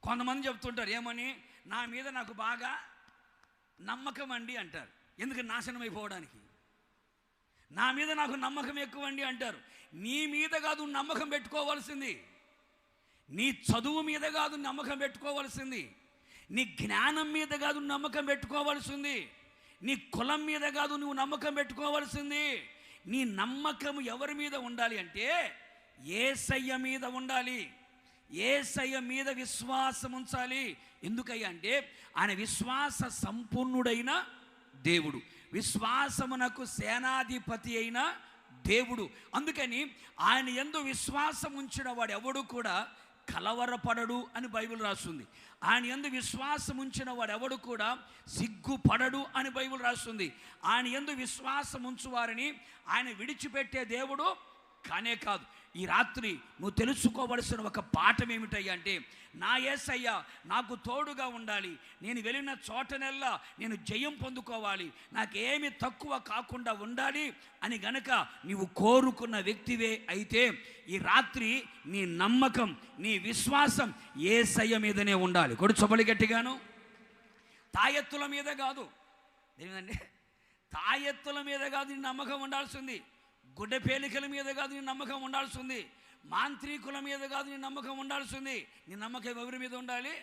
కొంతమంది చెప్తుంటారు ఏమని, నా మీద నాకు బాగా నమ్మకం అండి అంటారు. ఎందుకు? నాశనం అయిపోవడానికి. నా మీద నాకు నమ్మకం ఎక్కువ అండి అంటారు. నీ మీద కాదు నమ్మకం పెట్టుకోవాల్సింది, నీ చదువు మీద కాదు నమ్మకం పెట్టుకోవాల్సింది, నీ జ్ఞానం మీద కాదు నమ్మకం పెట్టుకోవాల్సింది, నీ కులం మీద కాదు నువ్వు నమ్మకం పెట్టుకోవాల్సింది. నీ నమ్మకం ఎవరి మీద ఉండాలి అంటే యేసయ్య మీద ఉండాలి. యేసయ్య మీద విశ్వాసం ఉంచాలి. ఎందుకయ్యా అంటే ఆయన విశ్వాస సంపూర్ణుడైన దేవుడు, విశ్వాసమునకు సేనాధిపతి అయిన దేవుడు. అందుకని ఆయన యందు విశ్వాసం ఉంచిన వాడు ఎవడు కూడా కలవరపడడు అని బైబిల్ రాస్తుంది. ఆయన యందు విశ్వాసం ఉంచిన వాడు ఎవడు కూడా సిగ్గుపడడు అని బైబిల్ రాస్తుంది. ఆయన యందు విశ్వాసం ఉంచువారిని ఆయన విడిచిపెట్టే దేవుడు కానే కాదు. ఈ రాత్రి నువ్వు తెలుసుకోవలసిన ఒక పాఠం ఏమిటయ్యా అంటే నా యేసయ్య నాకు తోడుగా ఉండాలి, నేను వెళ్ళిన చోటనెల్లా నేను జయం పొందుకోవాలి, నాకేమి తక్కువ కాకుండా ఉండాలి అని గనక నీవు కోరుకున్న వ్యక్తివే అయితే ఈ రాత్రి నీ నమ్మకం, నీ విశ్వాసం యేసయ్య మీదనే ఉండాలి. కొడు చొబలి గట్టిగాను. తాయెత్తుల మీద కాదు, ఏమిటండి, తాయెత్తుల మీద కాదు నీ నమ్మకం ఉండాల్సింది, గుడ్డ పేలికల మీద కాదు నీ నమ్మకం ఉండాల్సింది, మాంత్రికుల మీద కాదు నీ నమ్మకం ఉండాల్సింది. నీ నమ్మకం ఎవరి మీద ఉండాలి?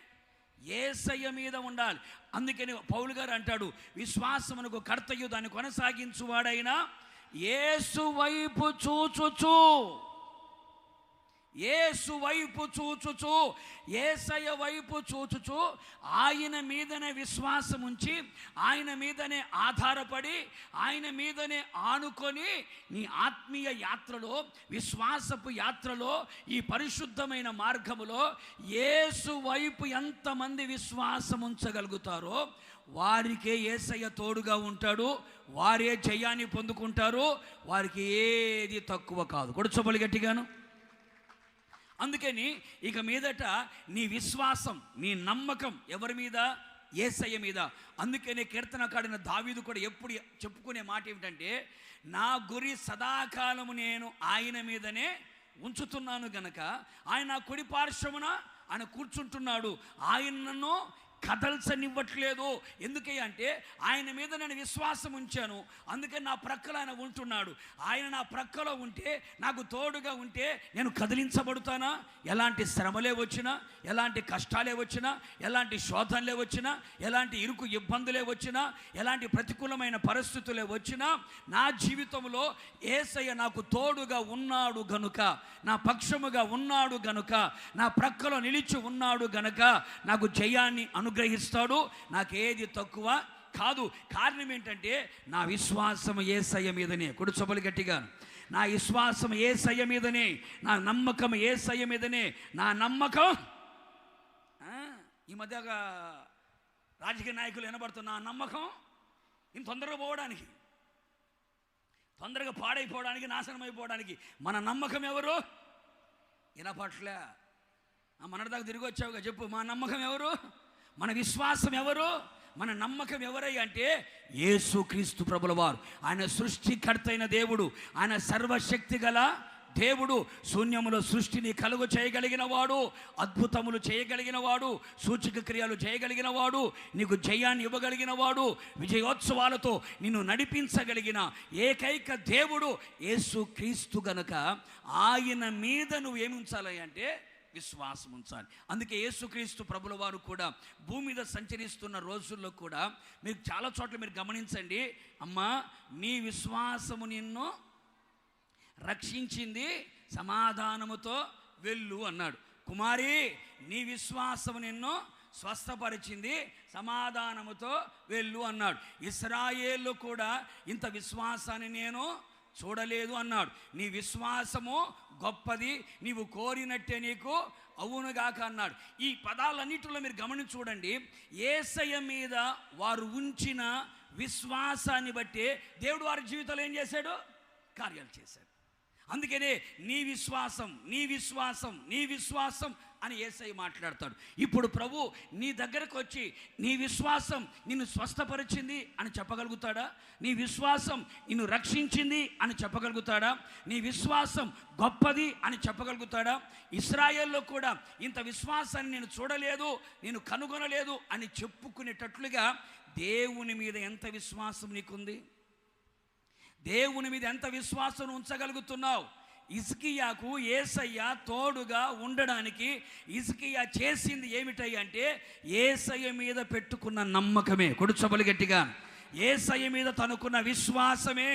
యేసయ్య మీద ఉండాలి. అందుకని పౌలు గారు అంటాడు, విశ్వాసమునకు కర్తయు దాన్ని కొనసాగించువాడైనా యేసు వైపు చూచుచు. యేసు వైపు చూచుచు, యేసయ్య వైపు చూచుచు, ఆయన మీదనే విశ్వాసం ఉంచి, ఆయన మీదనే ఆధారపడి, ఆయన మీదనే ఆనుకొని నీ ఆత్మీయ యాత్రలో, విశ్వాసపు యాత్రలో, ఈ పరిశుద్ధమైన మార్గములో యేసు వైపు ఎంతమంది విశ్వాసం ఉంచగలుగుతారో వారికే యేసయ్య తోడుగా ఉంటాడు, వారే జయాన్ని పొందుకుంటారు, వారికి ఏది తక్కువ కాదు. కొడుచబలి గట్టిగాను. అందుకని ఇక మీదట నీ విశ్వాసం, నీ నమ్మకం ఎవరి మీద? యేసయ్య మీద. అందుకనే కీర్తనకాడిన దావీదు కూడా ఎప్పుడు చెప్పుకునే మాట ఏమిటంటే, నా గురి సదాకాలము నేను ఆయన మీదనే ఉంచుతున్నాను గనక, ఆయన కుడి పార్శ్వమున ఆయన కూర్చుంటున్నాడు, ఆయన నన్ను కదల్చనివ్వట్లేదు. ఎందుకంటే ఆయన మీద నేను విశ్వాసం ఉంచాను, అందుకని నా ప్రక్కలో ఆయన ఉంటున్నాడు. ఆయన నా ప్రక్కలో ఉంటే, నాకు తోడుగా ఉంటే నేను కదిలించబడుతానా? ఎలాంటి శ్రమలే వచ్చినా, ఎలాంటి కష్టాలే వచ్చినా, ఎలాంటి శోధనలే వచ్చినా, ఎలాంటి ఇరుకు ఇబ్బందులే వచ్చినా, ఎలాంటి ప్రతికూలమైన పరిస్థితులే వచ్చినా, నా జీవితంలో యేసయ్య నాకు తోడుగా ఉన్నాడు గనుక, నా పక్షముగా ఉన్నాడు గనుక, నా ప్రక్కలో నిలిచి ఉన్నాడు గనుక నాకు జయాన్ని అనుగ్రహిస్తాడు. నాకేది తక్కువ కాదు. కారణం ఏంటంటే నా విశ్వాసం యేసయ్య మీదనే. కొడుచబలి గట్టిగా, నా విశ్వాసం యేసయ్య మీదనే, నా నమ్మకం యేసయ్య మీదనే. నా నమ్మకం ఈ మధ్యగా రాజకీయ నాయకులు వినబడుతున్న నా నమ్మకం ఇంత తొందరగా పోవడానికి, తొందరగా పాడైపోవడానికి, నాశనం అయిపోవడానికి మన నమ్మకం ఎవరు? వినపట్లే. మనదాకా తిరిగి వచ్చావుగా, చెప్పు. మా నమ్మకం ఎవరు? మన విశ్వాసం ఎవరు? మన నమ్మకం ఎవరై అంటే యేసుక్రీస్తు ప్రభుల వారు. ఆయన సృష్టికర్త అయిన దేవుడు, ఆయన సర్వశక్తి గల దేవుడు, శూన్యములో సృష్టిని కలుగు చేయగలిగిన వాడు, అద్భుతములు చేయగలిగిన వాడు, సూచక క్రియలు చేయగలిగిన వాడు, నీకు జయాన్ని ఇవ్వగలిగిన వాడు, విజయోత్సవాలతో నిన్ను నడిపించగలిగిన ఏకైక దేవుడు యేసుక్రీస్తు గనుక ఆయన మీద నువ్వు ఏమి ఉంచాలి అంటే విశ్వాసం ఉంచాలి. అందుకే యేసుక్రీస్తు ప్రభుల వారు కూడా భూమి మీద సంచరిస్తున్న రోజుల్లో కూడా మీరు చాలా చోట్ల మీరు గమనించండి, అమ్మా నీ విశ్వాసము నిన్ను రక్షించింది, సమాధానముతో వెళ్ళు అన్నాడు. కుమారి నీ విశ్వాసము నిన్ను స్వస్థపరిచింది, సమాధానముతో వెళ్ళు అన్నాడు. ఇశ్రాయేలు కూడా ఇంత విశ్వాసాన్ని నేను చూడలేదు అన్నాడు. నీ విశ్వాసము గొప్పది, నీవు కోరినట్టే నీకు అవునుగాక అన్నాడు. ఈ పదాలన్నిటిలో మీరు గమనించి చూడండి, యేసయ్య మీద వారు ఉంచిన విశ్వాసాన్ని బట్టి దేవుడు వారి జీవితంలో ఏం చేశాడు? కార్యాలు చేశాడు. అందుకనే నీ విశ్వాసం, నీ విశ్వాసం, నీ విశ్వాసం అని యేసయ్య మాట్లాడతాడు. ఇప్పుడు ప్రభు నీ దగ్గరకు వచ్చి నీ విశ్వాసం నిన్ను స్వస్థపరిచింది అని చెప్పగలుగుతాడా? నీ విశ్వాసం నిన్ను రక్షించింది అని చెప్పగలుగుతాడా? నీ విశ్వాసం గొప్పది అని చెప్పగలుగుతాడా? ఇశ్రాయేల్లో కూడా ఇంత విశ్వాసాన్ని నేను చూడలేదు, నేను కనుగొనలేదు అని చెప్పుకునేటట్లుగా దేవుని మీద ఎంత విశ్వాసం నీకుంది? దేవుని మీద ఎంత విశ్వాసం ఉంచగలుగుతున్నావు? హిజ్కియాకు యేసయ్య తోడుగా ఉండడానికి హిజ్కియా చేసింది ఏమిటంటే యేసయ్య మీద పెట్టుకున్న నమ్మకమే. కొడుచబలి గట్టిగా, యేసయ్య మీద తనుకున్న విశ్వాసమే.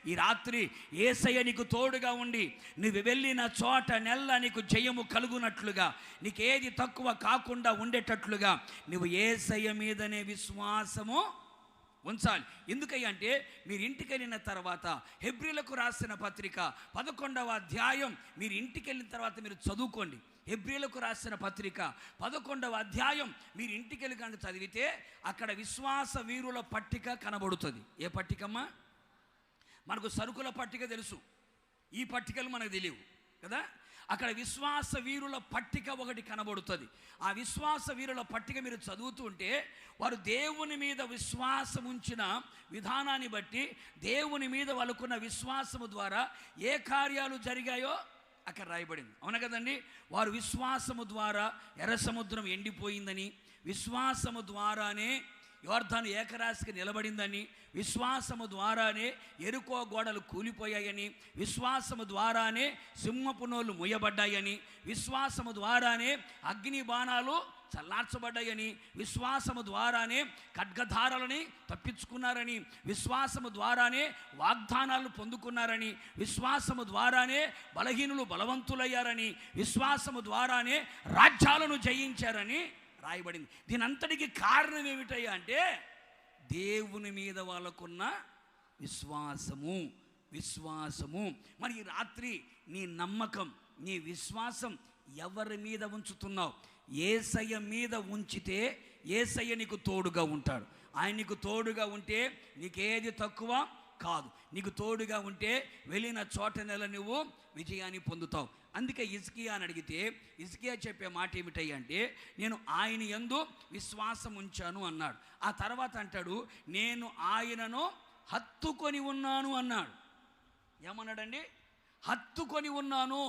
ఈ రాత్రి యేసయ్య నీకు తోడుగా ఉండి నువ్వు వెళ్ళిన చోట నెల్ల నీకు జయము కలుగునట్లుగా, నీకేది తక్కువ కాకుండా ఉండేటట్లుగా నువ్వు యేసయ్య మీదనే విశ్వాసము ఉంచాలి. ఎందుకంటే మీరు ఇంటికి వెళ్ళిన తర్వాత హెబ్రీలకు రాసిన పత్రిక 11వ అధ్యాయం మీరు ఇంటికి వెళ్ళిన తర్వాత మీరు చదువుకోండి. హెబ్రీలకు రాసిన పత్రిక 11వ అధ్యాయం మీరు ఇంటికి వెళ్ళి కనుక చదివితే అక్కడ విశ్వాస వీరుల పట్టిక కనబడుతుంది. ఏ పట్టికమ్మా? మనకు సరుకుల పట్టిక తెలుసు, ఈ పట్టికలు మనకు తెలియవు కదా. అక్కడ విశ్వాస వీరుల పట్టిక ఒకటి కనబడుతుంది. ఆ విశ్వాస వీరుల పట్టిక మీరు చదువుతుంటే వారు దేవుని మీద విశ్వాసం ఉంచిన విధానాన్ని బట్టి, దేవుని మీద వాళ్ళకున్న విశ్వాసము ద్వారా ఏ కార్యాలు జరిగాయో అక్కడ రాయబడింది. అవునా కదండి? వారు విశ్వాసము ద్వారా ఎర్ర సముద్రం ఎండిపోయిందని, విశ్వాసము ద్వారానే యోర్దాను ఏకరాశికి నిలబడిందని, విశ్వాసము ద్వారానే యెరికో గోడలు కూలిపోయాయని, విశ్వాసము ద్వారానే సింహపు నోళ్ళు మూయబడ్డాయని, విశ్వాసము ద్వారానే అగ్ని బాణాలు చల్లార్చబడ్డాయని, విశ్వాసము ద్వారానే ఖడ్గధారలని తప్పించుకున్నారని, విశ్వాసము ద్వారానే వాగ్దానాలు పొందుకున్నారని, విశ్వాసము ద్వారానే బలహీనులు బలవంతులయ్యారని, విశ్వాసము ద్వారానే రాజ్యాలను జయించారని రాయబడింది. దీని అంతటికి కారణం ఏమిటయ్యా అంటే దేవుని మీద వాళ్ళకున్న విశ్వాసము. విశ్వాసము. మరి ఈ రాత్రి నీ నమ్మకం, నీ విశ్వాసం ఎవరి మీద ఉంచుతున్నావు? యేసయ్య మీద ఉంచితే యేసయ్య నీకు తోడుగా ఉంటాడు. ఆయన నీకు తోడుగా ఉంటే నీకేది తక్కువ కాదు. నీకు తోడుగా ఉంటే వెళ్ళిన చోట నెల నువ్వు విజయాన్ని పొందుతావు. అందుకే హిజ్కియా అని అడిగితే హిజ్కియా చెప్పే మాట ఏమిటయ్యా అంటే, నేను ఆయన యందు విశ్వాసం ఉంచాను అన్నాడు. ఆ తర్వాత అంటాడు, నేను ఆయనను హత్తుకొని ఉన్నాను అన్నాడు. ఏమన్నాడండి? హత్తుకొని ఉన్నాను.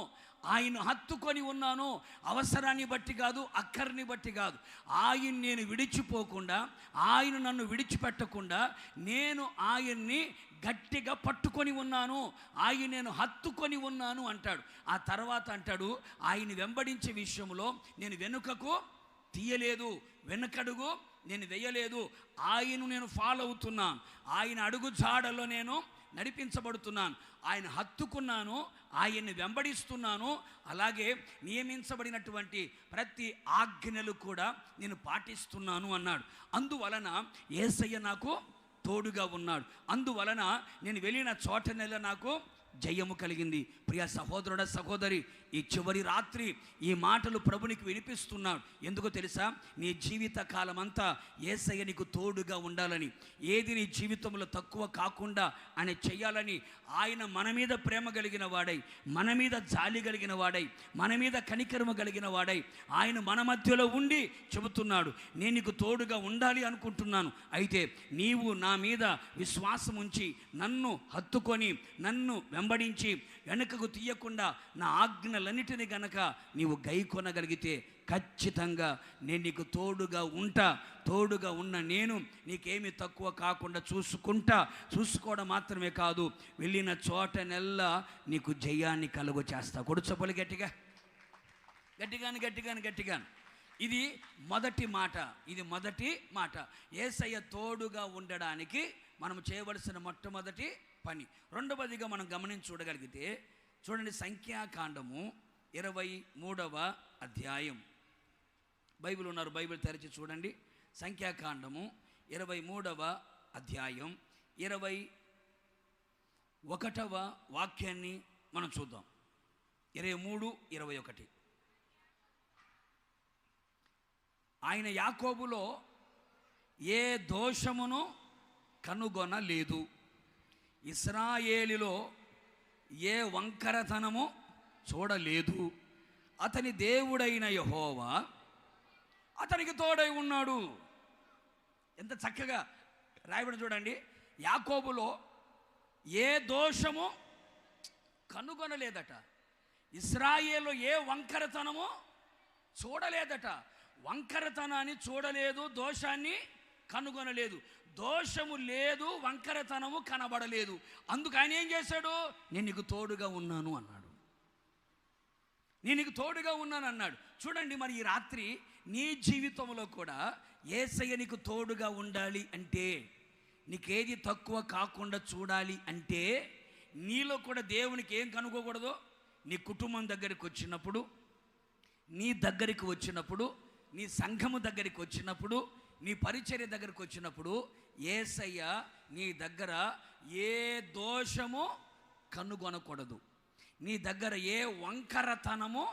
ఆయన హత్తుకొని ఉన్నాను. అవసరాన్ని బట్టి కాదు, అక్కర్ని బట్టి కాదు. ఆయన నేను విడిచిపోకుండా, ఆయన నన్ను విడిచిపెట్టకుండా నేను ఆయన్ని గట్టిగా పట్టుకొని ఉన్నాను. ఆయన నేను హత్తుకొని ఉన్నాను అంటాడు. ఆ తర్వాత అంటాడు, ఆయన వెంబడించే విషయంలో నేను వెనుకకు తీయలేదు, వెనుకడుగు నేను వేయలేదు. ఆయనను నేను ఫాలో అవుతున్నాను. ఆయన అడుగు జాడలో నేను నడిపించబడుతున్నాను. ఆయన హత్తుకున్నాను, ఆయన్ని వెంబడిస్తున్నాను. అలాగే నియమించబడినటువంటి ప్రతి ఆజ్ఞలు కూడా నేను పాటిస్తున్నాను అన్నాడు. అందువలన యేసయ్య నాకు తోడుగా ఉన్నాడు. అందువలన నేను వెళ్ళిన చోట నెల నాకు జయము కలిగింది. ప్రియ సహోదరుడ, సహోదరి, ఈ చివరి రాత్రి ఈ మాటలు ప్రభునికి వినిపిస్తున్నాడు. ఎందుకో తెలుసా? నీ జీవిత కాలం అంతా యేసయ్య నీకు తోడుగా ఉండాలని, ఏది నీ జీవితంలో తక్కువ కాకుండా ఆయన చెయ్యాలని, ఆయన మన మీద ప్రేమ కలిగిన వాడై, మన మీద జాలి కలిగిన వాడై, మన మీద కనికరమ కలిగిన వాడై ఆయన మన మధ్యలో ఉండి చెబుతున్నాడు, నేను నీకు తోడుగా ఉండాలి అనుకుంటున్నాను. అయితే నీవు నా మీద విశ్వాసం ఉంచి నన్ను హత్తుకొని నన్ను వెంబడించి వెనుకకు తీయకుండా నా ఆజ్ఞలన్నిటిని గనక నీవు గైకొనగలిగితే ఖచ్చితంగా నేను నీకు తోడుగా ఉంటా. తోడుగా ఉన్న నేను నీకేమీ తక్కువ కాకుండా చూసుకోవడం మాత్రమే కాదు, వెళ్ళిన చోట నెల్లా నీకు జయాన్ని కలుగు చేస్తా. కొడుచొప్పలు గట్టిగా గట్టిగాను. ఇది మొదటి మాట. ఇది మొదటి మాట. యేసయ్య తోడుగా ఉండడానికి మనం చేయవలసిన మొట్టమొదటి పని. రెండవదిగా మనం గమనించి చూడగలిగితే చూడండి, సంఖ్యాకాండము 23వ అధ్యాయం. బైబిల్ ఉన్నారు, బైబిల్ తెరిచి చూడండి. సంఖ్యాకాండము 23వ అధ్యాయం 21వ వాక్యాన్ని మనం చూద్దాం. 23:21. ఆయన యాకోబులో ఏ దోషమును కనుగొనలేదు, ఇశ్రాయేలులో ఏ వంకరతనము చూడలేదు. అతని దేవుడైన యెహోవా అతనికి తోడై ఉన్నాడు. ఎంత చక్కగా రాయబడి చూడండి. యాకోబులో ఏ దోషము కనుగొనలేదట, ఇశ్రాయేలులో ఏ వంకరతనము చూడలేదట. వంకరతనాన్ని చూడలేదు, దోషాన్ని కనుగొనలేదు. దోషము లేదు, వంకరతనము కనబడలేదు. అందుకు ఆయన ఏం చేశాడు? నేను నీకు తోడుగా ఉన్నాను అన్నాడు. నేను నీకు తోడుగా ఉన్నాను అన్నాడు. చూడండి, మరి ఈ రాత్రి నీ జీవితంలో కూడా యేసయ్య నీకు తోడుగా ఉండాలి అంటే, నీకేది తక్కువ కాకుండా చూడాలి అంటే, నీలో కూడా దేవునికి ఏం కనుగోకూడదు? నీ కుటుంబం దగ్గరికి వచ్చినప్పుడు, నీ దగ్గరికి వచ్చినప్పుడు, నీ సంఘము దగ్గరికి వచ్చినప్పుడు, నీ పరిచర్య దగ్గరికి వచ్చినప్పుడు యేసయ్య నీ దగ్గర ఏ దోషము కనుగొనకూడదు, నీ దగ్గర ఏ వంకరతనము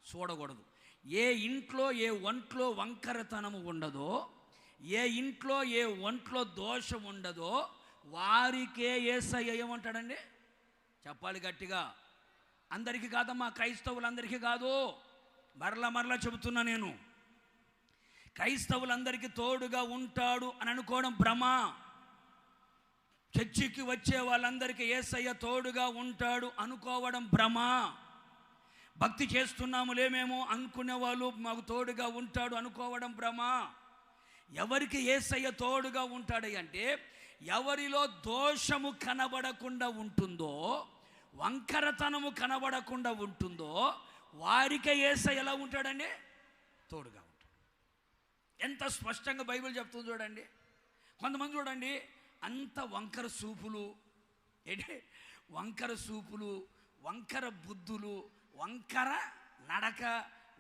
చూడకూడదు. ఏ ఇంట్లో ఏ ఒంట్లో వంకరతనము ఉండదో, ఏ ఇంట్లో ఏ ఒంట్లో దోషం ఉండదో వారికే యేసయ్య ఏమంటాడండి? చెప్పాలి గట్టిగా. అందరికీ కాదమ్మా, క్రైస్తవులందరికీ కాదు. మరలా చెబుతున్నా, నేను క్రైస్తవులందరికీ తోడుగా ఉంటాడు అని అనుకోవడం భ్రమ. చర్చికి వచ్చే వాళ్ళందరికీ యేసయ్య తోడుగా ఉంటాడు అనుకోవడం భ్రమ. భక్తి చేస్తున్నాములేమేమో అనుకునే వాళ్ళు మాకు తోడుగా ఉంటాడు అనుకోవడం భ్రమ. ఎవరికి యేసయ్య తోడుగా ఉంటాడు అంటే, ఎవరిలో దోషము కనబడకుండా ఉంటుందో, వంకరతనము కనబడకుండా ఉంటుందో, వారికే యేసయ్య ఎలా ఉంటాడండి? తోడుగా ఉంటాడు. ఎంత స్పష్టంగా బైబిల్ చెప్తుంది చూడండి. కొంతమంది చూడండి, అంత వంకర సూపులు, వంకర బుద్ధులు, వంకర నడక,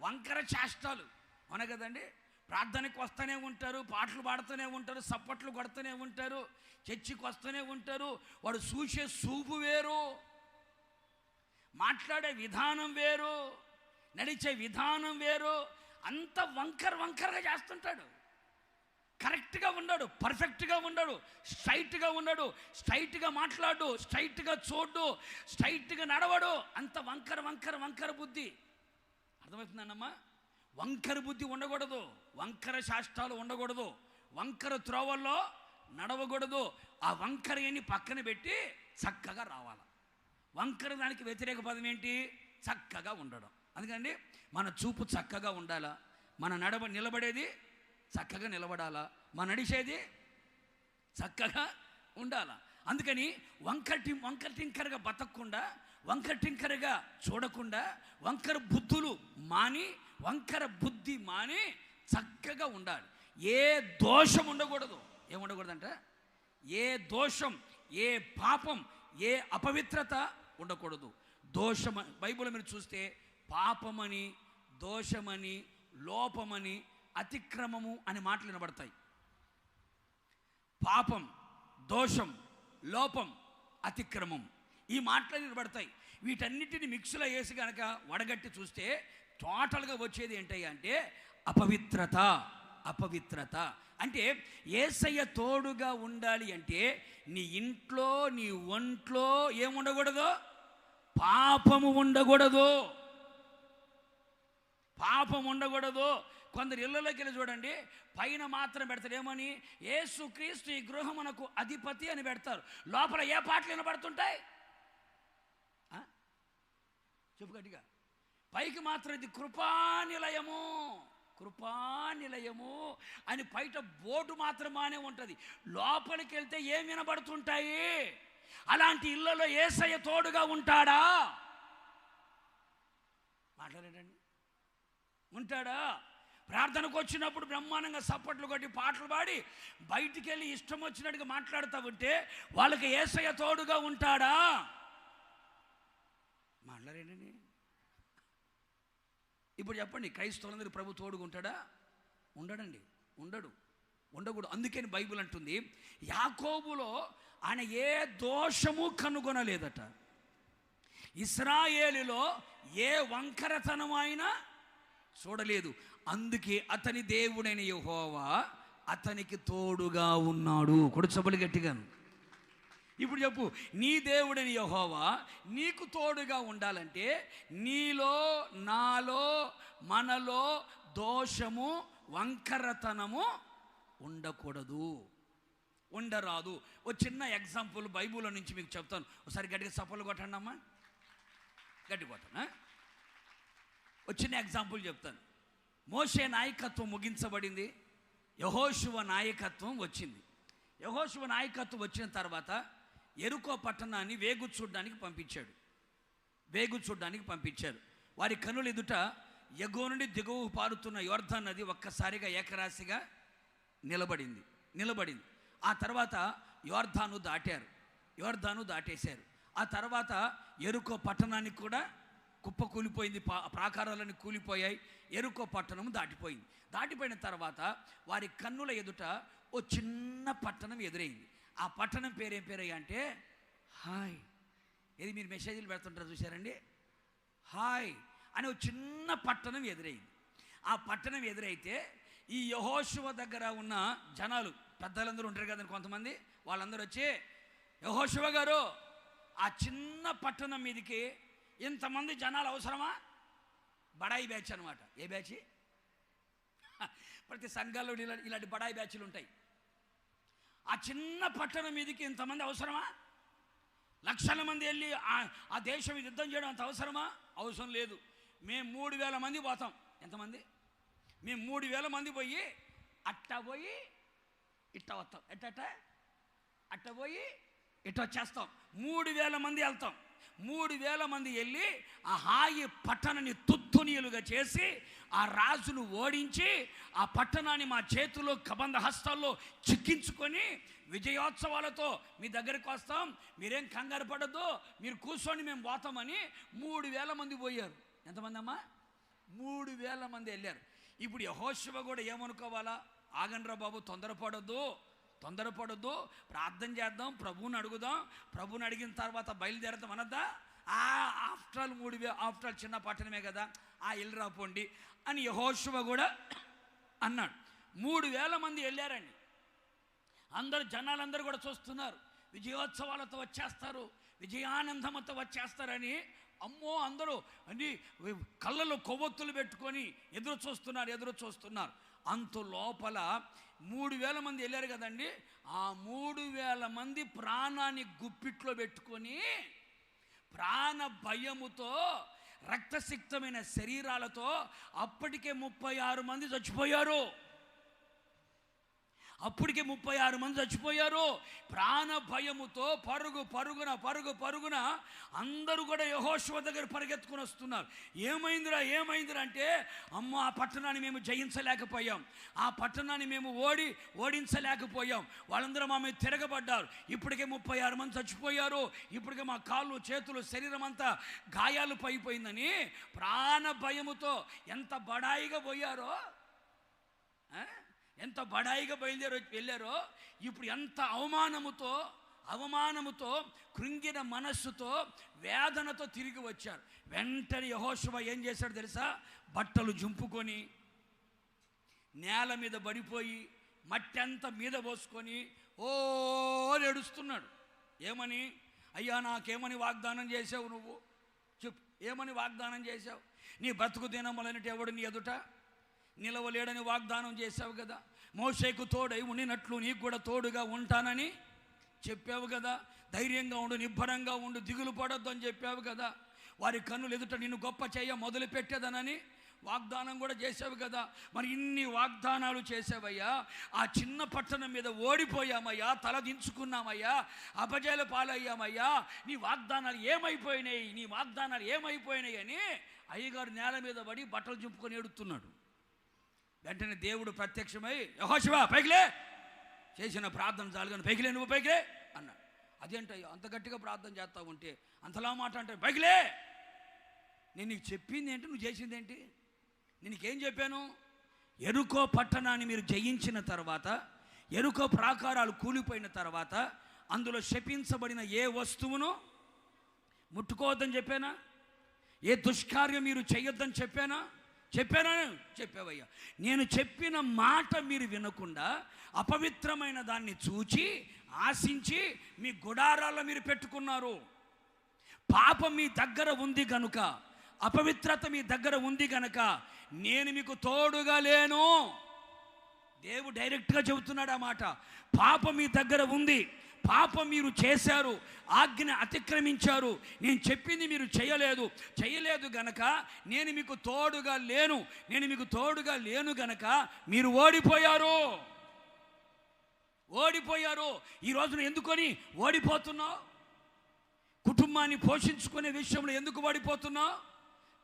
వంకర చేష్టాలు, అవునా కదండి? ప్రార్థనకి వస్తూనే ఉంటారు, పాటలు పాడుతూనే ఉంటారు, సప్పట్లు కొడుతూనే ఉంటారు, చర్చికి వస్తూనే ఉంటారు. వాడు చూసే చూపు వేరు, మాట్లాడే విధానం వేరు, నడిచే విధానం వేరు. అంత వంకరగా చేస్తుంటాడు. కరెక్ట్గా ఉండడు, పర్ఫెక్ట్గా ఉండడు, స్ట్రైట్గా ఉండడు, స్ట్రైట్గా మాట్లాడు, స్ట్రైట్గా చూడు, స్ట్రైట్గా నడవడు. అంత వంకర బుద్ధి. అర్థమవుతుందన్నమ్మా? వంకర బుద్ధి ఉండకూడదు, వంకర శాస్త్రాలు ఉండకూడదు, వంకర త్రోవల్లో నడవకూడదు. ఆ వంకరని పక్కన పెట్టి చక్కగా రావాలి. వంకర దానికి వ్యతిరేక పదం ఏంటి? చక్కగా ఉండడం. అందుకండి మన చూపు చక్కగా ఉండాలా, మన నిలబడేది చక్కగా నిలబడాలా, మన నడిచేది చక్కగా ఉండాలా. అందుకని వంకటింకరగా బతకకుండా, వంకటింకరగా చూడకుండా, వంకర బుద్ధి మాని చక్కగా ఉండాలి. ఏ దోషం ఉండకూడదు. ఏముండకూడదంట? ఏ దోషం, ఏ పాపం, ఏ అపవిత్రత ఉండకూడదు. దోషం బైబిల్ మీరు చూస్తే పాపమని, దోషమని, లోపమని, అతిక్రమము అనే మాటలు వినబడతాయి. పాపం, దోషం, లోపం, అతిక్రమం, ఈ మాటలు వినబడతాయి. వీటన్నిటిని మిక్స్లో వేసి కనుక వడగట్టి చూస్తే టోటల్గా వచ్చేది ఏంటయ్యా అంటే అపవిత్రత. అంటే యేసయ్య తోడుగా ఉండాలి అంటే నీ ఇంట్లో, నీ ఒంట్లో ఏముండకూడదు? పాపము ఉండకూడదు. కొందరు ఇళ్ళలోకి వెళ్ళి చూడండి, పైన మాత్రం పెడతారు ఏమని? యేసుక్రీస్తు ఈ గృహమునకు అధిపతి అని పెడతారు. లోపల ఏ పాటలు వినబడుతుంటాయి? చెప్పు గట్టిగా. పైకి మాత్రం ఇది కృపానిలయము అని బయట బోర్డు మాత్రమానే ఉంటుంది. లోపలికి వెళ్తే ఏం వినబడుతుంటాయి? అలాంటి ఇళ్ళలో యేసయ్య తోడుగా ఉంటాడా? మాట్లాడేటండి, ఉంటాడా? ప్రార్థనకు వచ్చినప్పుడు బ్రహ్మాండంగా సప్పట్లు కొట్టి పాటలు పాడి బయటికి వెళ్ళి ఇష్టం వచ్చినట్టుగా మాట్లాడుతూ ఉంటే వాళ్ళకి యేసయ్య తోడుగా ఉంటాడా? మాట్లాడేటండి. ఇప్పుడు చెప్పండి, క్రైస్తవులందరూ ప్రభు తోడుగా ఉంటాడా? ఉండడండి, ఉండకూడదు. అందుకని బైబిల్ అంటుంది, యాకోబులో ఆయన ఏ దోషము కనుగొనలేదట, ఇశ్రాయేలులో ఏ వంకరతనం అయినా చూడలేదు. అందుకే అతని దేవుడైన యెహోవా అతనికి తోడుగా ఉన్నాడు. కొడుచబలి గట్టిగాను. ఇప్పుడు చెప్పు, నీ దేవుడైన యెహోవా నీకు తోడుగా ఉండాలంటే నీలో, నాలో, మనలో దోషము, వంకరతనము ఉండరాదు. ఓ చిన్న ఎగ్జాంపుల్ బైబిల్లో నుంచి మీకు చెప్తాను. ఒకసారి గట్టిగా సపోర్లు కొట్టండి అమ్మా, గట్టి కొట్టనా. ఒక చిన్న ఎగ్జాంపుల్ చెప్తాను. మోషే నాయకత్వం ముగించబడింది, యెహోషువ నాయకత్వం వచ్చింది. యెహోషువ నాయకత్వం వచ్చిన తర్వాత యెరికో పట్టణాన్ని వేగు చూడడానికి పంపించారు. వారి కనుల ఎదుట ఎగువ నుండి దిగువ పారుతున్న యోర్దాను నది ఒక్కసారిగా ఏకరాశిగా నిలబడింది. ఆ తర్వాత యోర్దాను దాటేశారు. ఆ తర్వాత యెరికో పట్టణానికి కూడా కుప్ప కూలిపోయింది, ప్రాకారాలన్నీ కూలిపోయాయి. యెరికో పట్టణం దాటిపోయిన తర్వాత వారి కన్నుల ఎదుట ఓ చిన్న పట్టణం ఎదురైంది. ఆ పట్టణం పేరేం పేరయ్యా అంటే హాయ్. ఇది మీరు మెసేజ్లు పెడుతుంటారు చూసారండి, హాయ్ అని ఒక చిన్న పట్టణం ఎదురైంది. ఆ పట్టణం ఎదురైతే ఈ యెహోషువ దగ్గర ఉన్న జనాలు, పెద్దలందరూ ఉంటారు కదండి కొంతమంది, వాళ్ళందరూ వచ్చి, యెహోషువ గారు, ఆ చిన్న పట్టణం మీదకి ఇంతమంది జనాలు అవసరమా? బడాయి బ్యాచ్ అనమాట. ఏ బ్యాచ్? ప్రతి సంఘాల్లో ఇలాంటి బడాయి బ్యాచ్లు ఉంటాయి. ఆ చిన్న పట్టణం మీదకి ఇంతమంది అవసరమా? లక్షల మంది వెళ్ళి ఆ దేశం యుద్ధం చేయడం అంత అవసరమా? అవసరం లేదు. మేము 3000 మంది పోతాం. ఎంతమంది? మేము 3000 మంది పోయి అట్ట పోయి ఇట్ట వస్తాం, ఎట్ట అట్ట పోయి ఇట్ట వచ్చేస్తాం. 3000 మంది వెళ్తాం. 3000 మంది వెళ్ళి ఆ హాయి పట్టణాన్ని తుత్తునీయులుగా చేసి ఆ రాజును ఓడించి ఆ పట్టణాన్ని మా చేతుల్లో కబంధ హస్తాల్లో చిక్కించుకొని విజయోత్సవాలతో మీ దగ్గరికి వస్తాం, మీరేం కంగారు పడద్దు, మీరు కూర్చొని మేము పోతామని 3000 మంది పోయారు. ఎంతమంది అమ్మా? 3000 మంది వెళ్ళారు. ఇప్పుడు యెహోషువ కూడా ఏమనుకోవాలా? ఆగండ్రా బాబు, తొందరపడొద్దు, ప్రార్థన చేద్దాం, ప్రభువుని అడుగుదాం, ప్రభువుని అడిగిన తర్వాత బయలుదేరదాం అనద్దా? ఆఫ్టర్ ఆల్ చిన్న పట్టణమే కదా, వెళ్ళి రాపోండి అని యెహోషువ కూడా అన్నాడు. 3000 మంది వెళ్ళారండి. జనాలందరూ కూడా చూస్తున్నారు, విజయోత్సవాలతో వచ్చేస్తారు, విజయానందమతో వచ్చేస్తారని. అమ్మో, అందరూ అన్ని కళ్ళలో కొవ్వొత్తులు పెట్టుకొని ఎదురు చూస్తున్నారు. అంత లోపల 3000 మంది వెళ్ళారు కదండి. ఆ 3000 మంది ప్రాణాన్ని గుప్పిట్లో పెట్టుకొని ప్రాణ భయముతో రక్తసిక్తమైన శరీరాలతో అప్పటికే 36 మంది చచ్చిపోయారు. ప్రాణ భయముతో పరుగున అందరూ కూడా యెహోషువ దగ్గర పరిగెత్తుకుని వస్తున్నారు. ఏమైందిరా అంటే, అమ్మ, ఆ పట్టణాన్ని మేము జయించలేకపోయాం, ఆ పట్టణాన్ని మేము ఓడించలేకపోయాం, వాళ్ళందరూ మా మీద తిరగబడ్డారు, ఇప్పటికే 36 మంది చచ్చిపోయారు, ఇప్పటికే మా కాళ్ళు చేతులు శరీరం అంతా గాయాలు పైపోయిందని ప్రాణ భయముతో ఎంత బడాయిగా పోయారో, ఎంత బడాయిగా వెళ్ళారో, ఇప్పుడు ఎంత అవమానముతో కృంగిన మనస్సుతో వేదనతో తిరిగి వచ్చారు. వెంటనే యెహోషువ ఏం చేశాడు తెలుసా? బట్టలు జుంపుకొని నేల మీద పడిపోయి మట్టి అంతా మీద పోసుకొని ఏడుస్తున్నాడు. ఏమని? అయ్యా, నాకేమని వాగ్దానం చేసావు నువ్వు? చెప్పు, ఏమని వాగ్దానం చేశావు? నీ బ్రతుకు దినములన్నిటి ఎవడు నీ ఎదుట నిలవలేడని వాగ్దానం చేశావు కదా. మోషేకు తోడై ఉండినట్లు నీకు కూడా తోడుగా ఉంటానని చెప్పావు కదా. ధైర్యంగా ఉండు, నిబ్బరంగా ఉండు, దిగులు పడొద్దు అని చెప్పావు కదా. వారి కన్నులు ఎదుట నిన్ను గొప్ప చేయ మొదలు పెట్టేదనని వాగ్దానం కూడా చేసావు కదా. మరి ఇన్ని వాగ్దానాలు చేసావయ్యా, ఆ చిన్న పట్టణం మీద ఓడిపోయామయ్యా, తలదించుకున్నామయ్యా, అపజయాల పాలయ్యామయ్యా, నీ వాగ్దానాలు ఏమైపోయినాయి అని అయ్యగారు నేల మీద పడి బట్టలు చింపుకొని ఏడుతున్నాడు. వెంటనే దేవుడు ప్రత్యక్షమై, యెహోషువ పైకిలే, చేసిన ప్రార్థన చాలు కానీ పైకిలే, నువ్వు పైకిలే అన్నాడు. అదేంటయ్యా అంత గట్టిగా ప్రార్థన చేస్తా ఉంటే అంతలా మాట అంటే? పైకిలే, నేను నీకు చెప్పింది ఏంటి, నువ్వు చేసింది ఏంటి? నేను నీకేం చెప్పాను? యెరికో పట్టణాన్ని మీరు జయించిన తర్వాత, యెరికో ప్రాకారాలు కూలిపోయిన తర్వాత అందులో శపించబడిన ఏ వస్తువును ముట్టుకోవద్దని చెప్పానా? ఏ దుష్కార్యం మీరు చేయొద్దని చెప్పానా? చెప్పావయ్యా. నేను చెప్పిన మాట మీరు వినకుండా అపవిత్రమైన దాన్ని చూచి ఆశించి మీ గుడారాల్లో మీరు పెట్టుకున్నారు. పాపం మీ దగ్గర ఉంది గనుక, అపవిత్రత మీ దగ్గర ఉంది గనుక నేను మీకు తోడుగా లేను. దేవుడు డైరెక్ట్గా చెబుతున్నాడు ఆ మాట. పాపం మీ దగ్గర ఉంది, పాపం మీరు చేశారు, ఆజ్ఞ అతిక్రమించారు, నేను చెప్పింది మీరు చేయలేదు గనక నేను మీకు తోడుగా లేను గనక మీరు ఓడిపోయారు. ఈ రోజున ఎందుకని ఓడిపోతున్నావు? కుటుంబాన్ని పోషించుకునే విషయంలో ఎందుకు ఓడిపోతున్నావు?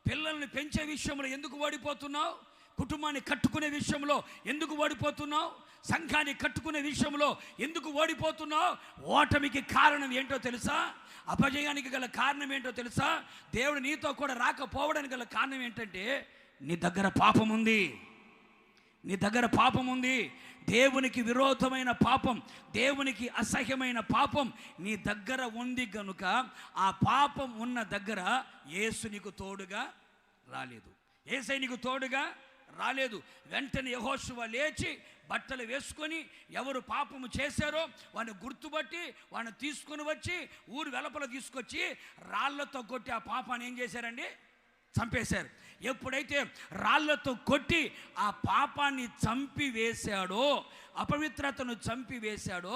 పిల్లల్ని పెంచే విషయంలో ఎందుకు ఓడిపోతున్నావు? కుటుంబాన్ని కట్టుకునే విషయంలో ఎందుకు ఓడిపోతున్నావు? సంఘాన్ని కట్టుకునే విషయంలో ఎందుకు ఓడిపోతున్నావు? ఓటమికి కారణం ఏంటో తెలుసా? అపజయానికి గల కారణం ఏంటో తెలుసా? దేవుడు నీతో కూడా రాకపోవడానికి గల కారణం ఏంటంటే నీ దగ్గర పాపం ఉంది. దేవునికి విరోధమైన పాపం, దేవునికి అసహ్యమైన పాపం నీ దగ్గర ఉంది గనుక ఆ పాపం ఉన్న దగ్గర యేసు నీకు తోడుగా రాలేదు. యేసయ్య నీకు తోడుగా రాలేదు. వెంటనే యెహోషువ లేచి బట్టలు వేసుకొని ఎవరు పాపము చేశారో వాడిని గుర్తుపట్టి వాడిని తీసుకొని వచ్చి ఊరు వెలుపల తీసుకొచ్చి రాళ్లతో కొట్టి ఆ పాపాన్ని ఏం చేశారండి? చంపేశారు. ఎప్పుడైతే రాళ్లతో కొట్టి ఆ పాపాన్ని చంపివేశాడో, అపవిత్రతను చంపివేశాడో,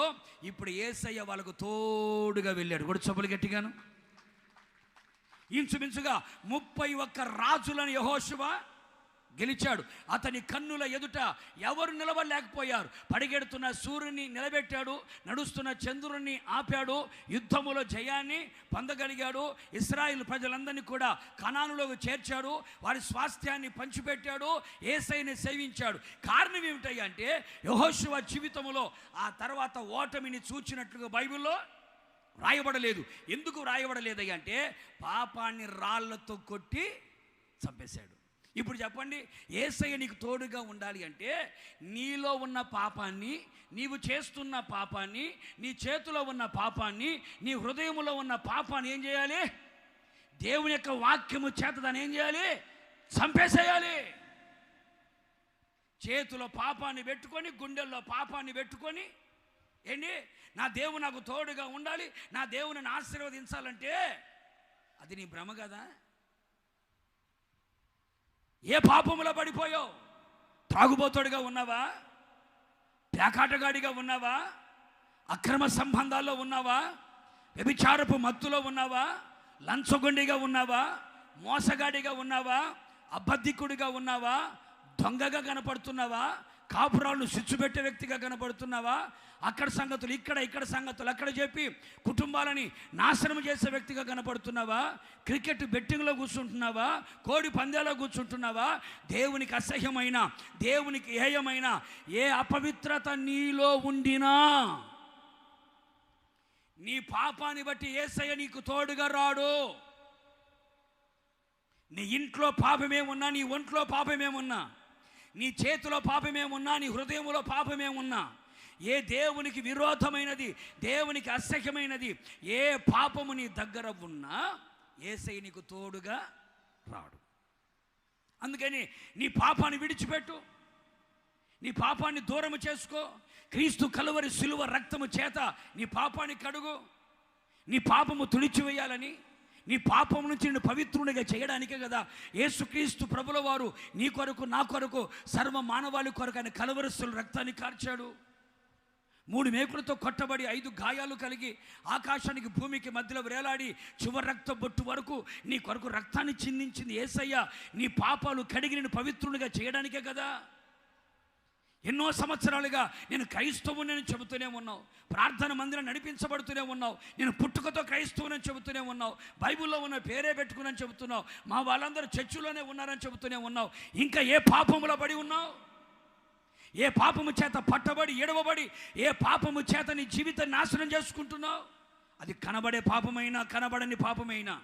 ఇప్పుడు యేసయ్య వాళ్ళకు తోడుగా వెళ్ళాడు. కూడా చెప్పులు గట్టిగాను. ఇంచుమించుగా 31 రాజులను యెహోషువ గెలిచాడు. అతని కన్నుల ఎదుట ఎవరు నిలవలేకపోయారు. పరిగెడుతున్న సూర్యుని నిలబెట్టాడు, నడుస్తున్న చంద్రుని ఆపాడు, యుద్ధములో జయాన్ని పొందగలిగాడు. ఇశ్రాయేలు ప్రజలందరినీ కూడా కనానులోకి చేర్చాడు, వారి స్వాస్థ్యాన్ని పంచిపెట్టాడు, యేసయ్యని సేవించాడు. కారణం ఏమిటయ్యా అంటే యెహోషువ జీవితంలో ఆ తర్వాత ఓటమిని చూచినట్లుగా బైబిల్లో రాయబడలేదు. ఎందుకు రాయబడలేదయ్యా అంటే పాపాన్ని రాళ్లతో కొట్టి చంపేశాడు. ఇప్పుడు చెప్పండి, యేసయ్య నీకు తోడుగా ఉండాలి అంటే నీలో ఉన్న పాపాన్ని, నీవు చేస్తున్న పాపాన్ని, నీ చేతిలో ఉన్న పాపాన్ని, నీ హృదయంలో ఉన్న పాపాన్ని ఏం చేయాలి? దేవుని యొక్క వాక్యము చేత దాన్ని ఏం చేయాలి? చంపేసేయాలి. చేతిలో పాపాన్ని పెట్టుకొని, గుండెల్లో పాపాన్ని పెట్టుకొని, ఏంటి నా దేవుడు నాకు తోడుగా ఉండాలి, నా దేవుని ఆశీర్వదించాలంటే అది నీ భ్రమ కదా. ఏ పాపములో పడిపోయావు? త్రాగుబోతుడిగా ఉన్నావా? పేకాటగాడిగా ఉన్నావా? అక్రమ సంబంధాల్లో ఉన్నావా? వ్యభిచారపు మత్తులో ఉన్నావా? లంచగొండిగా ఉన్నావా? మోసగాడిగా ఉన్నావా? అబద్ధికుడిగా ఉన్నావా? దొంగగా కనపడుతున్నావా? కాపురాలను సిచ్చుపెట్టే వ్యక్తిగా కనపడుతున్నావా? అక్కడ సంగతులు ఇక్కడ సంగతులు అక్కడ చెప్పి కుటుంబాలని నాశనం చేసే వ్యక్తిగా కనపడుతున్నావా? క్రికెట్ బెట్టింగ్లో కూర్చుంటున్నావా? కోడి పందాలో కూర్చుంటున్నావా? దేవునికి అసహ్యమైన, దేవునికి హేయమైన ఏ అపవిత్రత నీలో ఉండినా నీ పాపాన్ని బట్టి యేసయ్య నీకు తోడుగా రాడు. నీ ఇంట్లో పాపమేమున్నా, నీ ఒంట్లో పాపమేమున్నా, నీ చేతిలో పాపమేమున్నా, నీ హృదయంలో పాపమేమున్నా, ఏ దేవునికి విరోధమైనది, దేవునికి అసహ్యమైనది ఏ పాపము నీ దగ్గర ఉన్నా యేసయ్య నీకు తోడుగా రాడు. అందుకని నీ పాపాన్ని విడిచిపెట్టు, నీ పాపాన్ని దూరము చేసుకో. క్రీస్తు కలువరి సిలువ రక్తము చేత నీ పాపాన్ని కడుగు. నీ పాపము తుడిచివేయాలని, నీ పాపం నుంచి నిన్ను పవిత్రునిగా చేయడానికే కదా యేసుక్రీస్తు ప్రభుల వారు నీ కొరకు, నా కొరకు, సర్వ మానవాళి కొరకు ఆయన కలువరి సిలువ రక్తాన్ని కార్చాడు. 3 మేకులతో కొట్టబడి 5 గాయాలు కలిగి ఆకాశానికి భూమికి మధ్యలో వేలాడి చివరి రక్త బొట్టు వరకు నీ కొరకు రక్తాన్ని చిందించింది యేసయ్య. నీ పాపాలు కడిగి నిన్ను పవిత్రునిగా చేయడానికే కదా. ఎన్నో సంవత్సరాలుగా నేను క్రైస్తవుని చెబుతూనే ఉన్నావు, ప్రార్థన మందిరం నడిపించబడుతూనే ఉన్నావు, నేను పుట్టుకతో క్రైస్తవుని చెబుతూనే ఉన్నావు, బైబిల్లో ఉన్న పేరే పెట్టుకుని చెబుతున్నావు, మా వాళ్ళందరూ చర్చిలోనే ఉన్నారని చెబుతూనే ఉన్నావు. ఇంకా ఏ పాపములో పడి ఉన్నావు? ఏ పాపము చేత పట్టబడి ఎడవబడి ఏ పాపము చేత నీ జీవితాన్ని నాశనం చేసుకుంటున్నావు? అది కనబడే పాపమైనా, కనబడని పాపమైనా,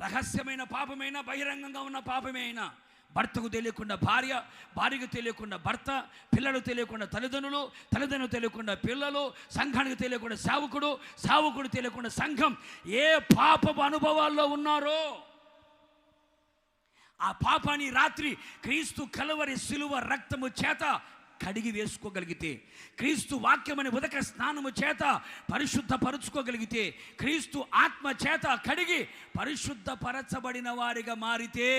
రహస్యమైన పాపమైనా, బహిరంగంగా ఉన్న పాపమైనా, భర్తకు తెలియకుండా భార్య, భార్యకు తెలియకుండా భర్త, పిల్లలు తెలియకుండా తల్లిదండ్రులు, తల్లిదండ్రులు తెలియకుండా పిల్లలు, సంఘానికి తెలియకుండా సేవకుడు, సేవకుడు తెలియకుండా సంఘం, ఏ పాపపు అనుభవాల్లో ఉన్నారో ఆ పాపాన్ని రాత్రి క్రీస్తు కలువరి సిలువ రక్తము చేత కడిగి వేసుకోగలిగితే, క్రీస్తు వాక్యమని ఉదక స్నానము చేత పరిశుద్ధపరుచుకోగలిగితే, క్రీస్తు ఆత్మ చేత కడిగి పరిశుద్ధపరచబడిన వారిగా మారితే,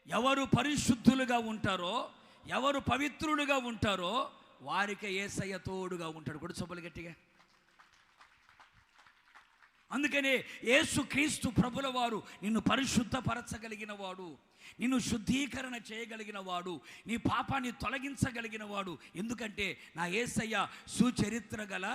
ఎవరు పరిశుద్ధులుగా ఉంటారో, ఎవరు పవిత్రులుగా ఉంటారో వారికి యేసయ్య తోడుగా ఉంటాడు. కూడా చొప్పులు గట్టిగా. అందుకనే యేసుక్రీస్తు ప్రభుల వారు నిన్ను పరిశుద్ధపరచగలిగిన వాడు, నిన్ను శుద్ధీకరణ చేయగలిగిన వాడు, నీ పాపాన్ని తొలగించగలిగిన వాడు. ఎందుకంటే నా యేసయ్య సుచరిత్ర గల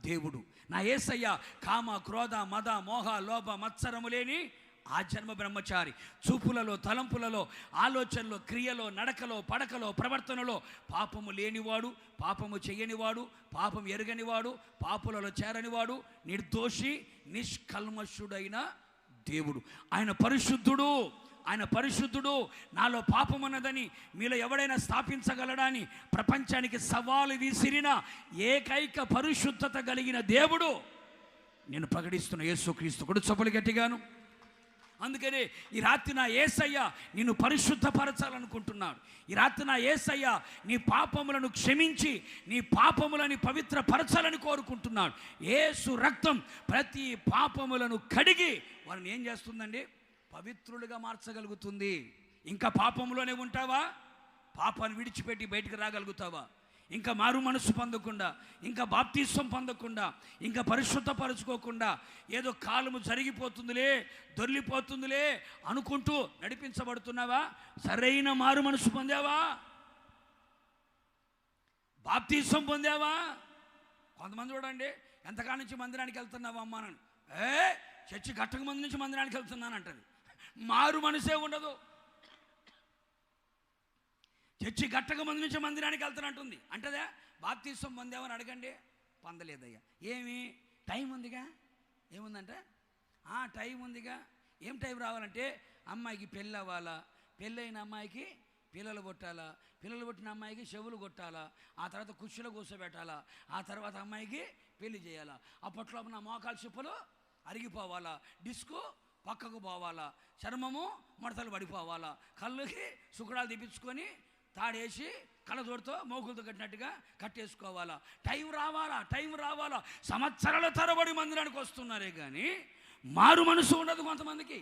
దేవుడు. నా యేసయ్య కామ, క్రోధ, మద, మోహ, లోభ, మత్సరము లేని ఆ జన్మ బ్రహ్మచారి. చూపులలో, తలంపులలో, ఆలోచనలో, క్రియలో, నడకలో, పడకలో, ప్రవర్తనలో పాపము లేనివాడు, పాపము చేయనివాడు, పాపం ఎరగనివాడు, పాపులలో చేరనివాడు, నిర్దోషి, నిష్కల్మషుడైన దేవుడు. ఆయన పరిశుద్ధుడు, ఆయన పరిశుద్ధుడు. నాలో పాపం ఉన్నదని మీలో ఎవడైనా స్థాపించగలడని ప్రపంచానికి సవాలు విసిరిన ఏకైక పరిశుద్ధత కలిగిన దేవుడు నేను ప్రకటిస్తున్న యేసుక్రీస్తు. కూడా చొప్పులు గట్టిగాను. అందుకనే ఈ రాత్రి నా యేసయ్య నిన్ను పరిశుద్ధపరచాలనుకుంటున్నాడు. ఈ రాత్రి నా యేసయ్య నీ పాపములను క్షమించి నీ పాపములని పవిత్రపరచాలని కోరుకుంటున్నాడు. యేసు రక్తం ప్రతి పాపములను కడిగి వారిని ఏం చేస్తుందండి? పవిత్రులుగా మార్చగలుగుతుంది. ఇంకా పాపంలోనే ఉంటావా? పాపాన్ని విడిచిపెట్టి బయటికి రాగలుగుతావా? ఇంకా మారు మనసు పొందకుండా, ఇంకా బాప్తిస్వం పొందకుండా, ఇంకా పరిశుద్ధపరచుకోకుండా ఏదో కాలము జరిగిపోతుందిలే, దొర్లిపోతుందిలే అనుకుంటూ నడిపించబడుతున్నావా? సరైన మారు మనసు పొందావా? బాప్తిస్వం పొందావా? కొంతమంది చూడండి, ఎంతకాలం నుంచి మందిరానికి వెళ్తున్నావా అమ్మా అని, చర్చి గట్టక మంది నుంచి మందిరానికి వెళ్తున్నాను అంటది. మారు మనసే ఉండదు. చర్చి గట్టక మంది నుంచి మందిరానికి వెళ్తానంటుంది. అంటదా? బాప్తిస్వం పొందామని అడగండి, పొందలేదయ్యా. ఏమి? టైం ఉందిగా. ఏముందంటే టైం ఉందిగా. ఏం టైం రావాలంటే అమ్మాయికి పెళ్ళి అవ్వాలా, పెళ్ళైన అమ్మాయికి పిల్లలు కొట్టాలా, పిల్లలు కొట్టిన అమ్మాయికి చెవులు కొట్టాలా, ఆ తర్వాత కుర్చీలో కూర్చోబెట్టాలా, ఆ తర్వాత అమ్మాయికి పెళ్లి చేయాలా. అప్పట్లో నా మోకాలు చెప్పులు అరిగిపోవాలా, డిస్కు పక్కకు పోవాలా, చర్మము మడతలు పడిపోవాలా, కళ్ళుకి సుకుడాలు తెప్పించుకొని తాడేసి కళ్ళజోడుతో మోకులతో కట్టినట్టుగా కట్టేసుకోవాలా. టైం రావాలా. సంవత్సరాల తరబడి మందిరానికి వస్తున్నారే కానీ మారు మనసు ఉండదు కొంతమందికి.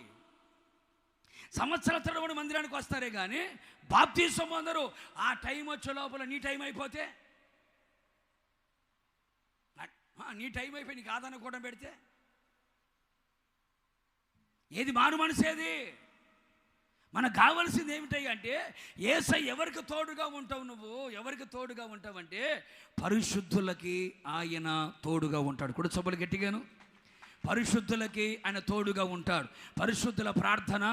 సంవత్సరాల తరబడి మందిరానికి వస్తారే కానీ బాప్తిస్వం పొందరు. ఆ టైం వచ్చే లోపల నీ టైం అయిపోతే, నీ టైం అయిపోయి నీకు ఆదాన కూడా పెడితే ఏది మారు మనసేది? మనకు కావాల్సింది ఏమిటాయి అంటే, యేసయ్య ఎవరికి తోడుగా ఉంటావు? నువ్వు ఎవరికి తోడుగా ఉంటావంటే పరిశుద్ధులకి ఆయన తోడుగా ఉంటాడు. కూడా చొప్పులు గట్టిగాను. పరిశుద్ధులకి ఆయన తోడుగా ఉంటాడు. పరిశుద్ధుల ప్రార్థన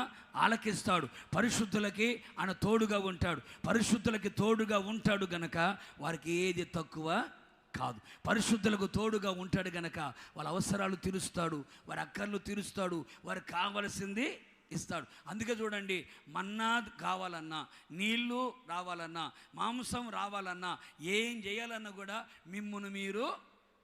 ఆలకిస్తాడు. పరిశుద్ధులకి ఆయన తోడుగా ఉంటాడు. పరిశుద్ధులకి తోడుగా ఉంటాడు గనక వారికి ఏది తక్కువ కాదు. పరిశుద్ధులకు తోడుగా ఉంటాడు గనక వాళ్ళ అవసరాలు తీరుస్తాడు, వారి అక్కర్లు తీరుస్తాడు, వారికి కావలసింది ఇస్తాడు. అందుకే చూడండి, మన్నా కావాలన్నా, నీళ్లు రావాలన్నా, మాంసం రావాలన్నా, ఏం చేయాలన్నా కూడా మిమ్మును మీరు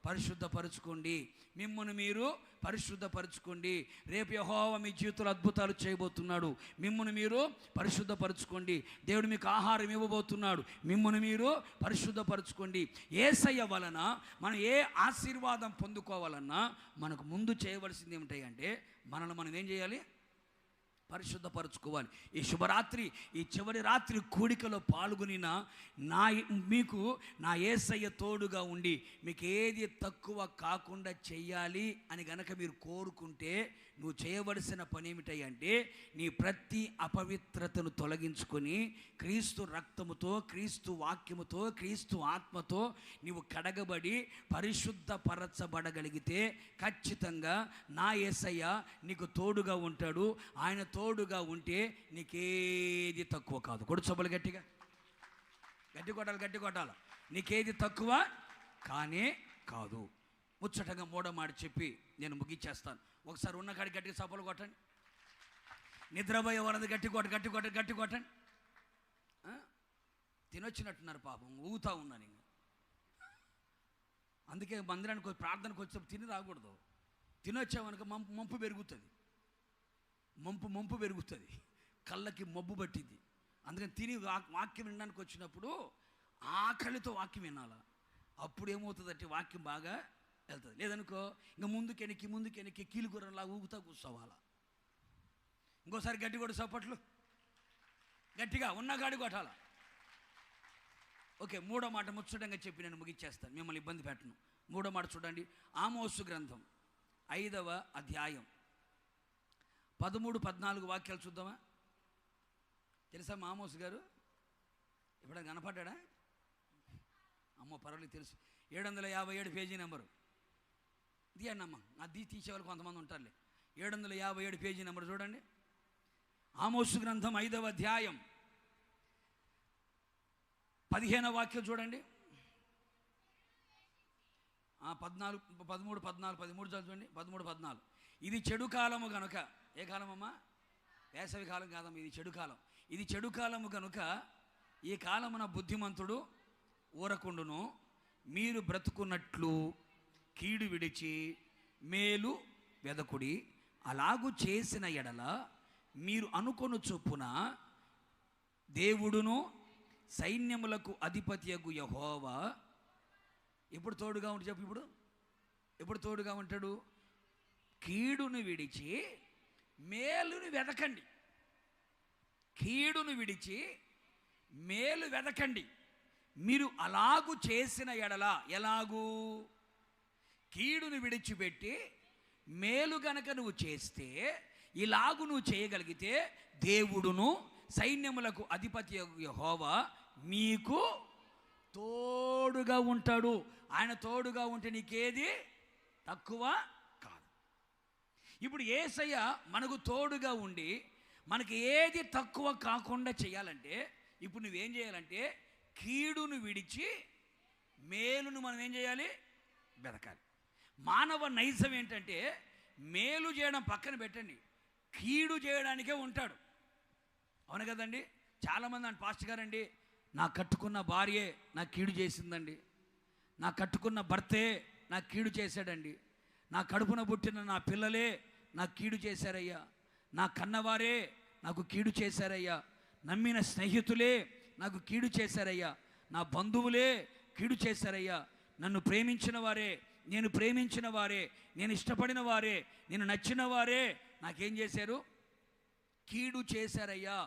పరిశుద్ధపరచుకోండి, మిమ్మును మీరు పరిశుద్ధపరచుకోండి. రేపు యెహోవా మీ జీవితంలో అద్భుతాలు చేయబోతున్నాడు. మిమ్మును మీరు పరిశుద్ధపరచుకోండి. దేవుడు మీకు ఆహారం ఇవ్వబోతున్నాడు. మిమ్మును మీరు పరిశుద్ధపరచుకోండి. యేసయ్య వలన మనం ఏ ఆశీర్వాదం పొందుకోవాలన్నా మనకు ముందు చేయవలసింది ఏమిటంటే మనల్ని మనం ఏం చేయాలి? పరిశుద్ధపరచుకోవాలి. ఈ శుభరాత్రి, ఈ చివరి రాత్రి కూడికలో పాల్గొనిన మీకు నా యేసయ్య తోడుగా ఉండి మీకు ఏది తక్కువ కాకుండా చెయ్యాలి అని గనక మీరు కోరుకుంటే నువ్వు చేయవలసిన పని ఏమిటంటే నీ ప్రతి అపవిత్రతను తొలగించుకొని క్రీస్తు రక్తముతో, క్రీస్తు వాక్యముతో, క్రీస్తు ఆత్మతో నీవు కడగబడి పరిశుద్ధపరచబడగలిగితే ఖచ్చితంగా నా యేసయ్య నీకు తోడుగా ఉంటాడు. ఆయన తోడుగా ఉంటే నీకేది తక్కువ కాదు. కొడు చొబ్బలు గట్టిగా, గట్టి కొట్టాలి. నీకేది తక్కువ కానే కాదు. ముచ్చటగా మూడో మాట చెప్పి నేను ముగించేస్తాను. ఒకసారి ఉన్న కాడికి గట్టిగా చప్పలు కొట్టండి. నిద్రపోయే వాళ్ళది గట్టి కొట్టండి. తినొచ్చినట్టున్నారు పాపం, ఊగుతూ ఉన్నాను. ఇంకా అందుకే మందిరానికి ప్రార్థనకు వచ్చేప్పుడు తిని రాకూడదు. తినొచ్చామనుక మంపు పెరుగుతుంది, మంపు పెరుగుతుంది, కళ్ళకి మబ్బు పట్టింది. అందుకని తిని వాక్యం వినడానికి వచ్చినప్పుడు ఆకలితో వాక్యం వినాల. అప్పుడు ఏమవుతుందంటే వాక్యం బాగా వెళ్తుంది. లేదనుకో ఇంకా ముందుకెనక్కి కీలుగుర్రంలా ఊగుతా కూర్చోవాలా. ఇంకోసారి గట్టి కొడు చప్పట్లు, గట్టిగా ఉన్నగాడి కొట్టాల. ఓకే, మూడో మాట ముచ్చటంగా చెప్పి నేను ముగించేస్తాను, మిమ్మల్ని ఇబ్బంది పెట్టను. మూడో మాట చూడండి, ఆమోసు గ్రంథం 5వ అధ్యాయం 13-14 వాక్యాలు చూద్దామా? తెలుసా మా ఆమోసు గారు? ఎప్పుడైనా కనపడ్డా? అమ్మో పర్వాలేదు, తెలుసు. 757 పేజీ నెంబరు తీయండి అమ్మ. అది తీసేవాళ్ళు కొంతమంది ఉంటారులే. 757 పేజీ నెంబర్ చూడండి. ఆమోసు గ్రంథం 5వ అధ్యాయం 15వ వాక్యం చూడండి. 13 చదవండి. 13-14. ఇది చెడు కాలము గనుక. ఏ కాలమమ్మా? వేసవి కాలం కాదమ్మా, ఇది చెడు కాలం. ఇది చెడు కాలము కనుక ఈ కాలమున బుద్ధిమంతుడు ఊరకుండును. మీరు బ్రతుకున్నట్లు కీడు విడిచి మేలు వెదకుడి. అలాగు చేసిన ఎడల మీరు అనుకొను చొప్పున దేవుడును సైన్యములకు అధిపతియగు యెహోవా ఎప్పుడు తోడుగా ఉంటాడు చెప్పు? ఎప్పుడు తోడుగా ఉంటాడు? కీడును విడిచి మేలును వెదకండి. కీడును విడిచి మేలు వెదకండి. మీరు అలాగు చేసిన ఎడల, ఎలాగూ కీడును విడిచిపెట్టి మేలు గనక నువ్వు చేస్తే, ఇలాగు నువ్వు చేయగలిగితే దేవుడును సైన్యములకు అధిపతి యెహోవా మీకు తోడుగా ఉంటాడు. ఆయన తోడుగా ఉంటే నీకేది తక్కువ కాదు. ఇప్పుడు యేసయ్య మనకు తోడుగా ఉండి మనకి ఏది తక్కువ కాకుండా చేయాలంటే, ఇప్పుడు నువ్వేం చేయాలంటే కీడును విడిచి మేలును మనం ఏం చేయాలి? వెతకాలి. మానవ నైజం ఏంటంటే మేలు చేయడం పక్కన పెట్టండి, కీడు చేయడానికే ఉంటాడు. అవును కదండి? చాలామంది అంటే పాస్టర్ గారండి, నా కట్టుకున్న భార్యే నాకు కీడు చేసిందండి, నా కట్టుకున్న భర్తే నాకు కీడు చేశాడండి, నా కడుపున పుట్టిన నా పిల్లలే నాకు కీడు చేశారయ్యా, నా కన్నవారే నాకు కీడు చేశారయ్యా, నమ్మిన స్నేహితులే నాకు కీడు చేశారయ్యా, నా బంధువులే కీడు చేశారయ్యా, నన్ను ప్రేమించిన వారే, నేను ప్రేమించిన వారే, నేను ఇష్టపడిన వారే, నేను నచ్చిన వారే నాకేం చేశారు? కీడు చేశారయ్యా.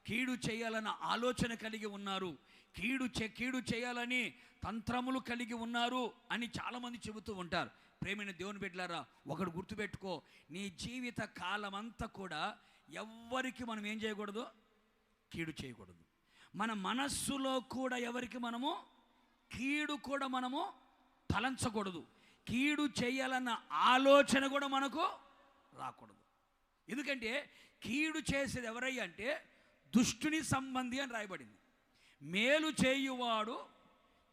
కీడు చేయాలన్న ఆలోచన కలిగి ఉన్నారు, కీడు చేయాలని తంత్రములు కలిగి ఉన్నారు అని చాలామంది చెబుతూ ఉంటారు. ప్రేమైన దేవుని బిడ్డలారా, ఒకడు గుర్తుపెట్టుకో, నీ జీవిత కాలమంతా కూడా ఎవ్వరికి మనం ఏం చేయకూడదు? కీడు చేయకూడదు. మన మనస్సులో కూడా ఎవరికి మనము కీడు కూడా మనము తలంచకూడదు. కీడు చేయాలన్న ఆలోచన కూడా మనకు రాకూడదు. ఎందుకంటే కీడు చేసేది ఎవరయ్యా అంటే దుష్టుని సంబంధి అని రాయబడింది. మేలు చేయువాడు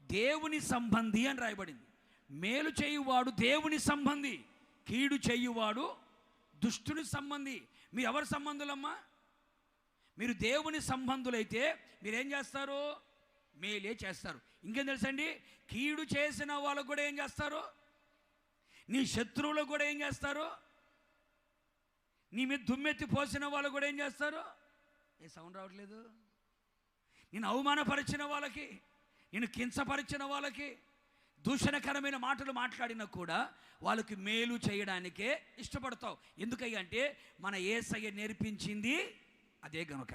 దేవుని సంబంధి అని రాయబడింది. మేలు చేయువాడు దేవుని సంబంధి, కీడు చేయువాడు దుష్టుని సంబంధి. మీరు ఎవరి సంబంధులమ్మా? మీరు దేవుని సంబంధులైతే మీరేం చేస్తారు? మేలే చేస్తారు. ఇంకేం తెలుసండి? కీడు చేసిన వాళ్ళకు కూడా ఏం చేస్తారు? నీ శత్రువులకు కూడా ఏం చేస్తారు? నీ మీద దుమ్మెత్తి పోసిన వాళ్ళు కూడా ఏం చేస్తారు? ఏ సౌండ్ రావట్లేదు? నేను అవమానపరిచిన వాళ్ళకి, నేను కించపరిచిన వాళ్ళకి, దూషణకరమైన మాటలు మాట్లాడినా కూడా వాళ్ళకి మేలు చేయడానికే ఇష్టపడతావు. ఎందుకయ్యా అంటే మన యేసయ్య నేర్పించింది అదే గనుక.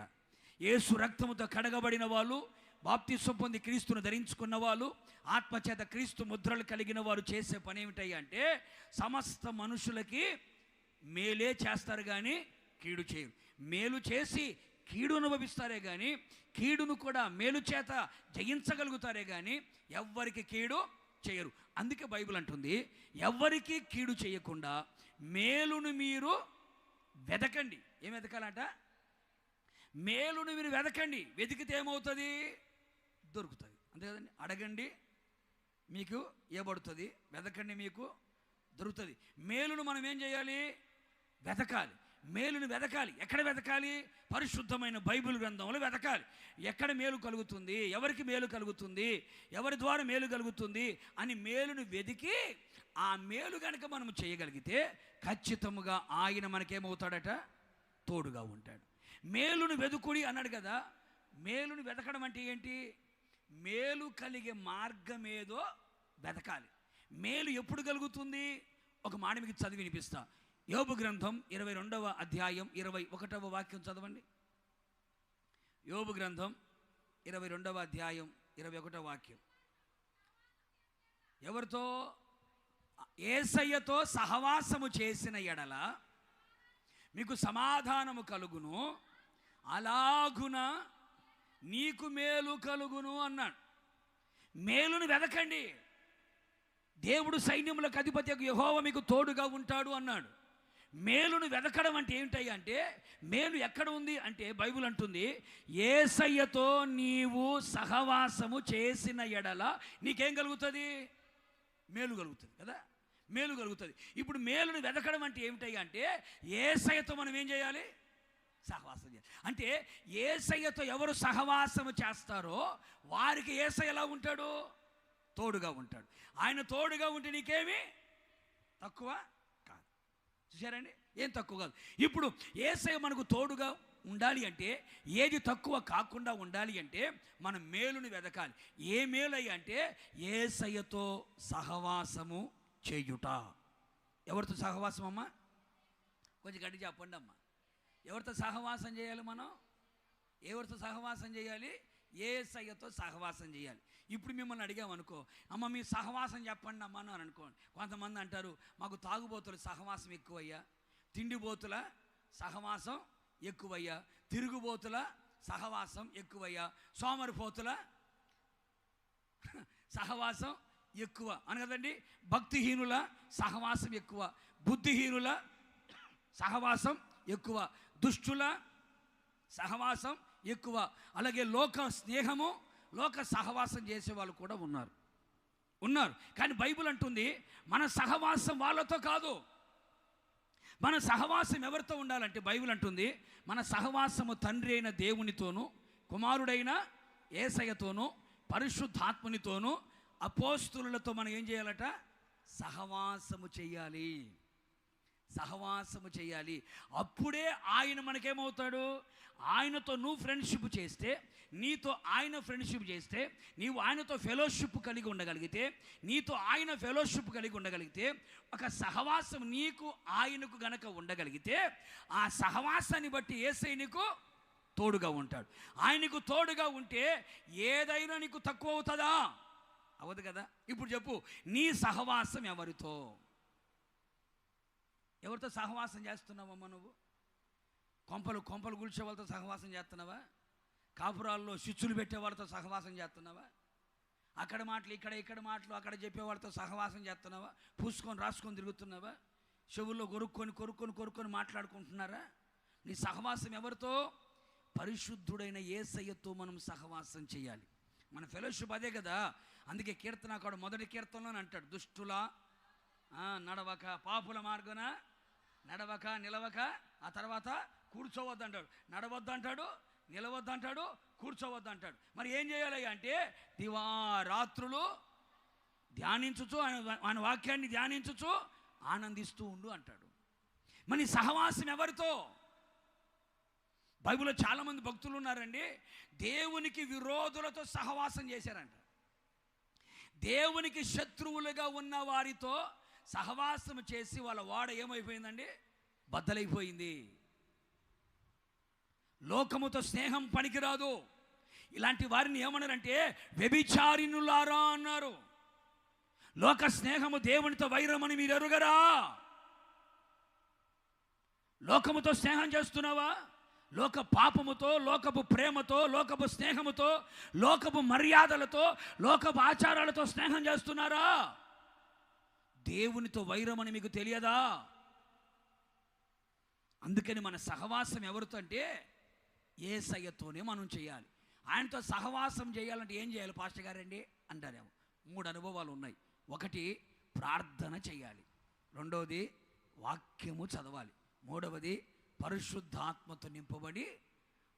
యేసు రక్తముతో కడగబడిన వాళ్ళు, బాప్తిసం పొంది క్రీస్తును ధరించుకున్న వాళ్ళు, ఆత్మచేత క్రీస్తు ముద్రలు కలిగిన వారు చేసే పని ఏమిటయ్యా అంటే సమస్త మనుషులకి మేలే చేస్తారు కానీ కీడు చేయరు. మేలు చేసి కీడు అనుభవిస్తారే కానీ కీడును కూడా మేలు చేత జయించగలుగుతారే కానీ ఎవ్వరికి కీడు చేయరు. అందుకే బైబిల్ అంటుంది, ఎవ్వరికి కీడు చేయకుండా మేలును మీరు వెతకండి. ఏం వెతకాలంట? మేలును మీరు వెతకండి. వెతికితే ఏమవుతుంది? దొరుకుతుంది. అంతే కదండి? అడగండి మీకు ఇవ్వబడుతుంది, వెతకండి మీకు దొరుకుతుంది. మేలును మనం ఏం చేయాలి? వెతకాలి. మేలును వెతకాలి. ఎక్కడ వెతకాలి? పరిశుద్ధమైన బైబిల్ గ్రంథంలో వెతకాలి. ఎక్కడ మేలు కలుగుతుంది, ఎవరికి మేలు కలుగుతుంది, ఎవరి ద్వారా మేలు కలుగుతుంది అని మేలును వెతికి ఆ మేలు కనుక మనం చేయగలిగితే ఖచ్చితంగా ఆయన మనకేమవుతాడట? తోడుగా ఉంటాడు. మేలును వెతుకుడి అన్నాడు కదా. మేలును వెతకడం అంటే ఏంటి? మేలు కలిగే మార్గం ఏదో వెతకాలి. మేలు ఎప్పుడు కలుగుతుంది? ఒక మాట మీకు చదివి వినిపిస్తా. యోబు గ్రంథం 22వ అధ్యాయం 21వ వాక్యం చదవండి. యోబు గ్రంథం 22వ అధ్యాయం 21వ వాక్యం. ఎవరితో? యేసయ్యతో సహవాసము చేసిన ఎడల మీకు సమాధానము కలుగును, అలాగున నీకు మేలు కలుగును అన్నాడు. మేలును వెతకండి. దేవుడు సైన్యములకు అధిపతి యెహోవా మీకు తోడుగా ఉంటాడు అన్నాడు. మేలును వెతకడం అంటే ఏమిటయ్యా అంటే మేలు ఎక్కడ ఉంది అంటే బైబిల్ అంటుంది, యేసయ్యతో నీవు సహవాసము చేసిన ఎడల నీకేం కలుగుతుంది? మేలు కలుగుతుంది కదా. మేలు కలుగుతుంది. ఇప్పుడు మేలును వెతకడం అంటే ఏమిటయ్యా అంటే యేసయ్యతో మనం ఏం చేయాలి? సహవాసం చేయాలి. అంటే యేసయ్యతో ఎవరు సహవాసము చేస్తారో వారికి యేసయ్య ఎలా ఉంటాడు? తోడుగా ఉంటాడు. ఆయన తోడుగా ఉంటే నీకేమి తక్కువ కాదు. చూసారండి? ఏం తక్కువ కాదు. ఇప్పుడు యేసయ్య మనకు తోడుగా ఉండాలి అంటే, ఏది తక్కువ కాకుండా ఉండాలి అంటే మనం మేలుని వెతకాలి. ఏ మేలయ్య అంటే యేసయ్యతో సహవాసము చేయుట. ఎవరితో సహవాసం అమ్మా? కొంచెం గట్టి చెప్పండి అమ్మా. ఎవరితో సహవాసం చేయాలి మనం? ఎవరితో సహవాసం చేయాలి? యేసయ్యతో సహవాసం చేయాలి. ఇప్పుడు మిమ్మల్ని అడిగామనుకో, అమ్మ మీ సహవాసం చెప్పండి అమ్మ అని అనుకోండి. కొంతమంది అంటారు, మాకు తాగుబోతుల సహవాసం ఎక్కువయ్యా, తిండిబోతుల సహవాసం ఎక్కువయ్యా, తిరుగుబోతుల సహవాసం ఎక్కువయ్యా, సోమరిపోతుల సహవాసం ఎక్కువ అని కదండి. భక్తిహీనుల సహవాసం ఎక్కువ, బుద్ధిహీనుల సహవాసం ఎక్కువ, దుష్టుల సహవాసం ఎక్కువ, అలాగే లోక స్నేహము, లోక సహవాసం చేసే వాళ్ళు కూడా ఉన్నారు. కానీ బైబిల్ అంటుంది మన సహవాసం వాళ్ళతో కాదు. మన సహవాసం ఎవరితో ఉండాలంటే బైబిల్ అంటుంది మన సహవాసము తండ్రి అయిన దేవునితోనూ, కుమారుడైన యేసయ్యతోనూ, పరిశుద్ధాత్మునితోనూ, అపోస్తులులతో మనం ఏం చేయాలట? సహవాసము చేయాలి. అప్పుడే ఆయన మనకేమవుతాడు? ఆయనతో నువ్వు ఫ్రెండ్షిప్ చేస్తే, నీతో ఆయన ఫ్రెండ్షిప్ చేస్తే, నీవు ఆయనతో ఫెలోషిప్ కలిగి ఉండగలిగితే, నీతో ఆయన ఫెలోషిప్ కలిగి ఉండగలిగితే, ఒక సహవాసం నీకు ఆయనకు గనక ఉండగలిగితే, ఆ సహవాసాన్ని బట్టి యేసయ్య నీకు తోడుగా ఉంటాడు. ఆయనకు తోడుగా ఉంటే ఏదైనా నీకు తక్కువ అవుతుందా? అవదు కదా. ఇప్పుడు చెప్పు, నీ సహవాసం ఎవరితో సహవాసం చేస్తున్నావమ్మా? నువ్వు కొంపలు గుల్చే వాళ్ళతో సహవాసం చేస్తున్నావా? కాపురాల్లో స్విచ్చులు పెట్టే వాళ్ళతో సహవాసం చేస్తున్నావా? అక్కడ మాటలు ఇక్కడ మాటలు అక్కడ చెప్పేవాళ్ళతో సహవాసం చేస్తున్నావా? పూసుకొని రాసుకొని తిరుగుతున్నావా? చెవుల్లో కొరుక్కొని మాట్లాడుకుంటున్నారా? నీ సహవాసం ఎవరితో? పరిశుద్ధుడైన యేసయ్యతో మనం సహవాసం చేయాలి. మన ఫెలోషిప్ అదే కదా. అందుకే కీర్తనకాడు మొదటి కీర్తనలోనే అంటాడు, దుష్టుల నడవక, పాపుల మార్గన నడవక, నిలవక, ఆ తర్వాత కూర్చోవద్దు అంటాడు. నడవద్దు అంటాడు, నిలవద్దు అంటాడు, కూర్చోవద్దు అంటాడు. మరి ఏం చేయాలి అంటే దివారాత్రులు ధ్యానించుచు, ఆయన వాక్యాన్ని ధ్యానించుచు ఆనందిస్తూ ఉండు అంటాడు. మరి సహవాసం ఎవరితో? బైబిల్లో చాలామంది భక్తులు ఉన్నారండి, దేవునికి విరోధులతో సహవాసం చేశారంట. దేవునికి శత్రువులుగా ఉన్న వారితో సహవాసం చేసి వాళ్ళ వాడ ఏమైపోయిందండి? బద్దలైపోయింది. లోకముతో స్నేహం పనికిరాదు. ఇలాంటి వారిని ఏమన్నారంటే వ్యభిచారిణులారా అన్నారు. లోక స్నేహము దేవునితో వైరమని మీరు ఎరుగరా? లోకముతో స్నేహం చేస్తున్నావా? లోక పాపముతో, లోకపు ప్రేమతో, లోకపు స్నేహముతో, లోకపు మర్యాదలతో, లోకపు ఆచారాలతో స్నేహం చేస్తున్నారా? దేవునితో వైరమని మీకు తెలియదా? అందుకని మన సహవాసం ఎవరితో అంటే యేసయ్యతోనే మనం చేయాలి. ఆయనతో సహవాసం చేయాలంటే ఏం చేయాలి పాస్టర్ గారండి అంటారేమో. 3 అనుభవాలు ఉన్నాయి. ఒకటి, ప్రార్థన చేయాలి. రెండవది, వాక్యము చదవాలి. మూడవది, పరిశుద్ధాత్మతో నింపబడి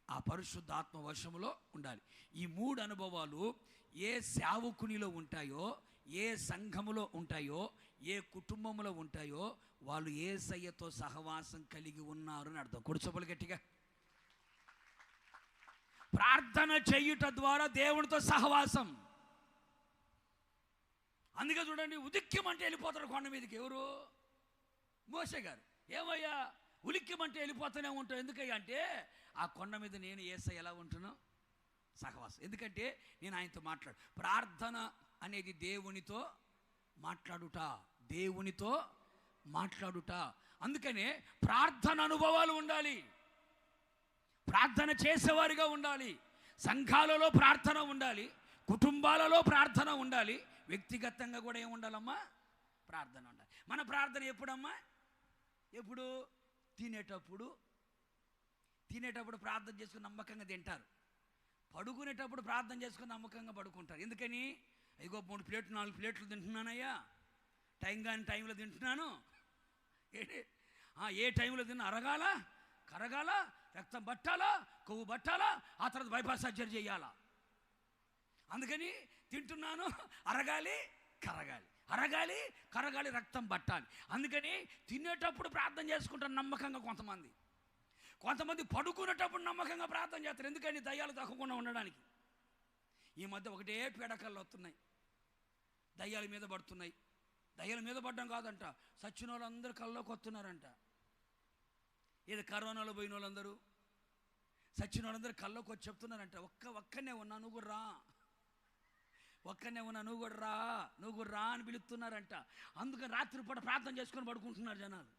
ఆ పరిశుద్ధాత్మ వశములో ఉండాలి. ఈ 3 అనుభవాలు ఏ సేవకునిలో ఉంటాయో, ఏ సంఘములో ఉంటాయో, ఏ కుటుంబంలో ఉంటాయో వాళ్ళు యేసయ్యతో సహవాసం కలిగి ఉన్నారు అని అర్థం. కూర్చోబలి గట్టిగా. ప్రార్థన చేయుట ద్వారా దేవునితో సహవాసం. అందుకే చూడండి, ఉదిక్యమంటే వెళ్ళిపోతారు కొండ మీదకి. ఎవరు? మోషే గారు. ఏమయ్యా ఉలిక్యమంటే వెళ్ళిపోతూనే ఉంటాం. ఎందుకయ్యా అంటే ఆ కొండ మీద నేను యేసయ్య ఎలా ఉంటున్నాను? సహవాసం. ఎందుకంటే నేను ఆయనతో ప్రార్థన అనేది దేవునితో మాట్లాడుట. అందుకనే ప్రార్థన అనుభవాలు ఉండాలి. ప్రార్థన చేసేవారిగా ఉండాలి. సంఘాలలో ప్రార్థన ఉండాలి, కుటుంబాలలో ప్రార్థన ఉండాలి, వ్యక్తిగతంగా కూడా ఏముండాలమ్మా? ప్రార్థన ఉండాలి. మన ప్రార్థన ఎప్పుడమ్మా? ఎప్పుడు? తినేటప్పుడు ప్రార్థన చేసుకుని నమ్మకంగా తింటారు. పడుకునేటప్పుడు ప్రార్థన చేసుకుని నమ్మకంగా పడుకుంటారు. ఎందుకని? ఇగో 3 ప్లేట్లు 4 ప్లేట్లు తింటున్నానయ్యా, టైంలో తింటున్నాను. ఏ టైంలో తిన్నా కరగాల, రక్తం పట్టాలా, కొవ్వు పట్టాలా, ఆ తర్వాత బైపాస్ సర్జరీ చేయాలా. అందుకని తింటున్నాను, అరగాలి, కరగాలి, రక్తం పట్టాలి. అందుకని తినేటప్పుడు ప్రార్థన చేసుకుంటారు నమ్మకంగా. కొంతమంది పడుకునేటప్పుడు నమ్మకంగా ప్రార్థన చేస్తారు. ఎందుకని? దయ్యాలు తగ్గకుండా ఉండడానికి. ఈ మధ్య ఒకటే పీడకలు వస్తున్నాయి, దయ్యాల మీద పడుతున్నాయి. దయ్యాల మీద పడడం కాదంట, సచ్చిన వాళ్ళందరూ కల్లోకి వస్తున్నారంట. ఏది కరోనాలో పోయిన వాళ్ళందరూ, సచిన వాళ్ళందరూ కళ్ళకు వచ్చి చెప్తున్నారంట, ఒక్కనే ఉన్నా నువ్వు కూడా రా, ఒక్కనే ఉన్నా నువ్వు కూడా రా అని పిలుస్తున్నారంట. అందుకని రాత్రిపూట ప్రార్థన చేసుకొని పడుకుంటున్నారు జనాలు.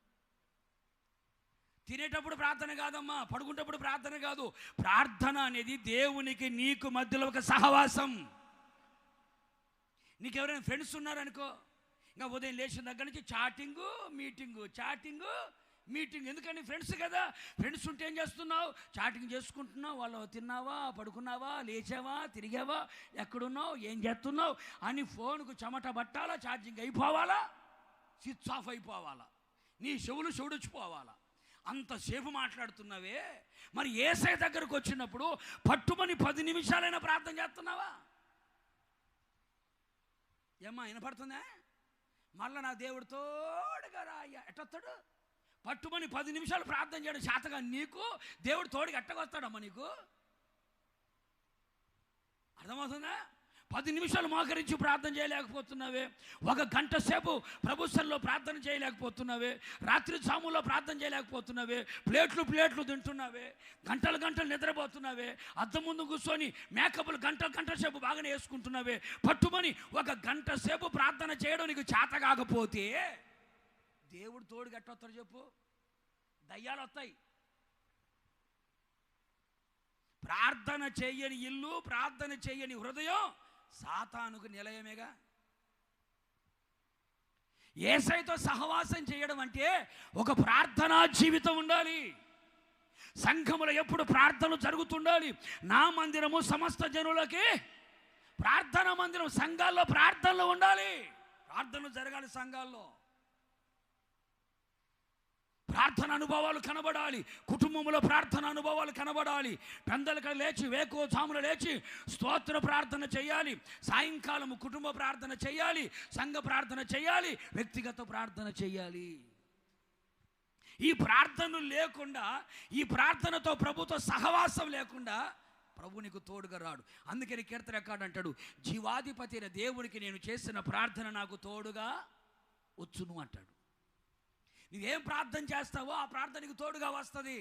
తినేటప్పుడు ప్రార్థన కాదమ్మా, పడుకుంటప్పుడు ప్రార్థన కాదు. ప్రార్థన అనేది దేవునికి నీకు మధ్యలో ఒక సహవాసం. నీకు ఎవరైనా ఫ్రెండ్స్ ఉన్నారనుకో, ఇంకా ఉదయం లేచిన దగ్గర నుంచి చాటింగు మీటింగ్. ఎందుకని ఫ్రెండ్స్ కదా. ఫ్రెండ్స్ ఉంటే ఏం చేస్తున్నావు? చాటింగ్ చేసుకుంటున్నావు. వాళ్ళు తిన్నావా, పడుకున్నావా, లేచావా, తిరిగావా, ఎక్కడున్నావు, ఏం చేస్తున్నావు అని ఫోన్కు చెమట పట్టాలా, ఛార్జింగ్ అయిపోవాలా, స్విచ్ ఆఫ్ అయిపోవాలా, నీ చెవులు చెవుడొచ్చిపోవాలా, అంతసేపు మాట్లాడుతున్నావే. మరి యేసయ్య దగ్గరకు వచ్చినప్పుడు పట్టుమని 10 నిమిషాలైనా ప్రార్థన చేస్తున్నావా? ఏమ్మా వినపడుతుందా? మళ్ళీ నా దేవుడు తోడుగా రాయ్యా ఎట్టొస్తాడు? పట్టుమని 10 నిమిషాలు ప్రార్థన చేయడం శాతగా నీకు దేవుడు తోడుగా ఎట్టకొస్తాడమ్మా? నీకు అర్థమవుతుందా? 10 నిమిషాలు మోకరించి ప్రార్థన చేయలేకపోతున్నావే, 1 గంట సేపు ప్రభుత్వంలో ప్రార్థన చేయలేకపోతున్నావే, రాత్రి జాముల్లో ప్రార్థన చేయలేకపోతున్నావే, ప్లేట్లు తింటున్నావే, గంటలు నిద్రపోతున్నావే, అద్దం ముందు కూర్చొని మేకప్లు గంటల సేపు బాగానే వేసుకుంటున్నావే. పట్టుమని 1 గంట సేపు ప్రార్థన చేయడం నీకు చేత కాకపోతే దేవుడు తోడు గట్టొస్తాడు చెప్పు? దయ్యాలు వస్తాయి. ప్రార్థన చేయని ఇల్లు, ప్రార్థన చేయని హృదయం సాతానుకు నిలయమేగా. యేసయ్యతో సహవాసం చేయడం అంటే ఒక ప్రార్థనా జీవితం ఉండాలి. సంఘములో ఎప్పుడు ప్రార్థనలు జరుగుతుండాలి. నా మందిరము సమస్త జనులకి ప్రార్థనా మందిరం. సంఘాల్లో ప్రార్థనలు ఉండాలి, ప్రార్థనలు జరగాలి. సంఘాల్లో ప్రార్థన అనుభవాలు కనబడాలి, కుటుంబంలో ప్రార్థన అనుభవాలు కనబడాలి. పెందలకు లేచి వేకోజాములు లేచి స్తోత్ర ప్రార్థన చేయాలి, సాయంకాలం కుటుంబ ప్రార్థన చేయాలి, సంఘ ప్రార్థన చేయాలి, వ్యక్తిగత ప్రార్థన చేయాలి. ఈ ప్రార్థనలు లేకుండా, ఈ ప్రార్థనతో ప్రభుతో సహవాసం లేకుండా ప్రభు నీకు తోడుగా రాడు. అందుకని కీర్తనకారుడు అంటాడు, జీవాధిపతి అయిన దేవునికి నేను చేసిన ప్రార్థన నాకు తోడుగా వచ్చును అంటాడు. నువ్వేం ప్రార్థన చేస్తావో ఆ ప్రార్థన నీకు తోడుగా వస్తుంది.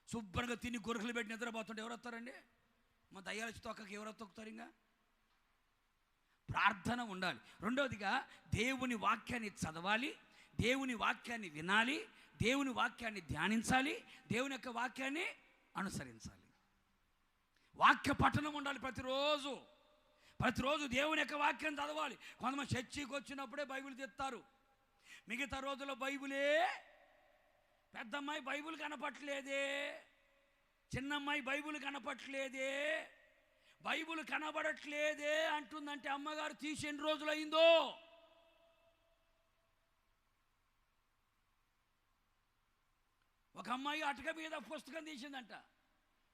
శుభ్రంగా తిని గొరుకులు పెట్టి నిద్రపోతుంటే ఎవరు వస్తారండి? మా దయ్యాల తొక్కకి ఎవరు తొక్కుతారు? ఇంకా ప్రార్థన ఉండాలి. రెండవదిగా దేవుని వాక్యాన్ని చదవాలి, దేవుని వాక్యాన్ని వినాలి, దేవుని వాక్యాన్ని ధ్యానించాలి, దేవుని యొక్క వాక్యాన్ని అనుసరించాలి. వాక్య పఠనం ఉండాలి. ప్రతిరోజు దేవుని యొక్క వాక్యం చదవాలి. కొంతమంది చర్చికి వచ్చినప్పుడే బైబిల్ తెస్తారు, మిగతా రోజుల్లో బైబిలే. పెద్దమ్మాయి బైబిల్ కనపట్లేదే, చిన్నమ్మాయి బైబిల్ కనపట్లేదే, బైబిల్ కనబడట్లేదే అంటుందంటే అమ్మగారు తీసి ఎన్ని రోజులు అయిందో? ఒక అమ్మాయి అటక మీద పుస్తకం తీసిందంట.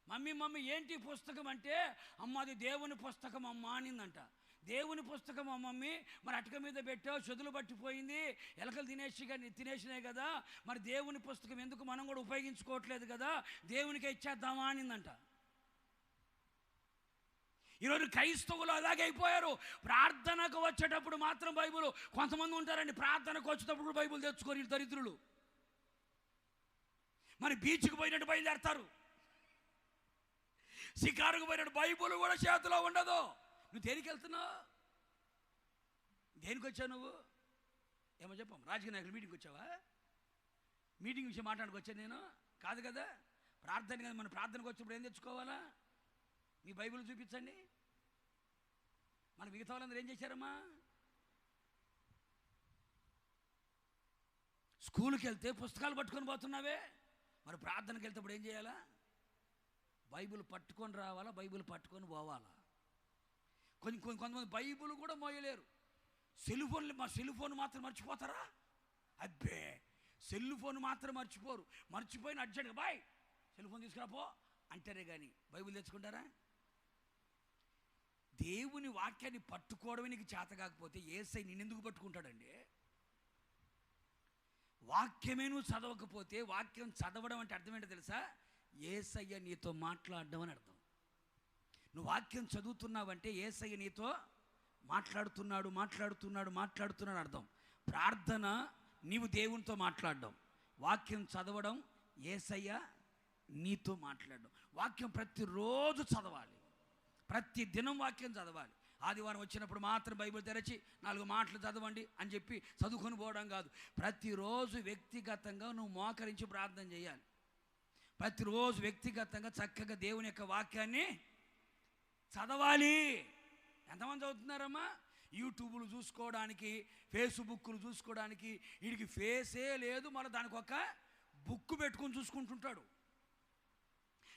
మమ్మీ ఏంటి పుస్తకం అంటే, అమ్మ అది దేవుని పుస్తకం అమ్మ అనిందంట. దేవుని పుస్తకం మమ్మీ, మరి అటక మీద పెట్టావు, చెదులు పట్టిపోయింది, ఎలకలు తినేసినాయి కదా, మరి దేవుని పుస్తకం ఎందుకు మనం కూడా ఉపయోగించుకోవట్లేదు కదా, దేవునికి ఇచ్చేద్దామా అనిందంట. ఈరోజు క్రైస్తవులు అలాగే అయిపోయారు. ప్రార్థనకు వచ్చేటప్పుడు మాత్రం బైబిల్, కొంతమంది ఉంటారండి ప్రార్థనకు వచ్చేటప్పుడు బైబిల్ తెచ్చుకోరు ఈ దరిద్రులు. మరి బీచ్కి పోయినట్టు బయలుదేరతారు, షికారుకు పోయినట్టు బైబిల్ కూడా చేతిలో ఉండదు. నువ్వు దేనికి వెళ్తున్నావు? దేనికి వచ్చావు నువ్వు? ఏమో చెప్పాం, రాజకీయ నాయకులు మీటింగ్కి వచ్చావా? మీటింగ్ విషయం మాట్లాడుకు వచ్చాను నేను కాదు కదా. ప్రార్థన కదా, మన ప్రార్థనకు వచ్చినప్పుడు ఏం తెచ్చుకోవాలా? మీ బైబిల్ చూపించండి. మన మిగతా వాళ్ళందరూ ఏం చేశారమ్మా? స్కూల్కి వెళ్తే పుస్తకాలు పట్టుకొని పోతున్నావే, మరి ప్రార్థనకి వెళ్తేప్పుడు ఏం చేయాలా? బైబిల్ పట్టుకొని రావాలా, బైబిల్ పట్టుకొని పోవాలా. కొంతమంది బైబిల్ కూడా మోయలేరు. సెల్ ఫోన్ మాత్రం మర్చిపోతారా? అబ్బే, సెల్ ఫోన్ మాత్రం మర్చిపోయిన అర్జెంట్గా బాయ్ సెల్ ఫోన్ తీసుకురాపో అంటారే కానీ బైబిల్ తెచ్చుకుంటారా? దేవుని వాక్యాన్ని పట్టుకోవడమే నీకు చేత కాకపోతే యేసయ్య నిన్నెందుకు పట్టుకుంటాడండి? వాక్యమే నువ్వు చదవకపోతే, వాక్యం చదవడం అంటే అర్థం ఏంటో తెలుసా? యేసయ్య నీతో మాట్లాడడం అని అర్థం. నువ్వు వాక్యం చదువుతున్నావంటే యేసయ్య నీతో మాట్లాడుతున్నాడు అర్థం. ప్రార్థన నీవు దేవునితో మాట్లాడడం, వాక్యం చదవడం యేసయ్య నీతో మాట్లాడడం. వాక్యం ప్రతిరోజు చదవాలి, ప్రతి దినం వాక్యం చదవాలి. ఆదివారం వచ్చినప్పుడు మాత్రం బైబిల్ తెరచి 4 మాటలు చదవండి అని చెప్పి చదువుకొని పోవడం కాదు. ప్రతిరోజు వ్యక్తిగతంగా నువ్వు మోకరించి ప్రార్థన చేయాలి. ప్రతిరోజు వ్యక్తిగతంగా చక్కగా దేవుని యొక్క వాక్యాన్ని చదవాలి. ఎంతమంది చదువుతున్నారమ్మా? యూట్యూబ్లు చూసుకోవడానికి, ఫేస్బుక్లు చూసుకోవడానికి, వీడికి ఫేసే లేదు, మళ్ళీ దానికి ఒక బుక్ పెట్టుకొని చూసుకుంటుంటాడు.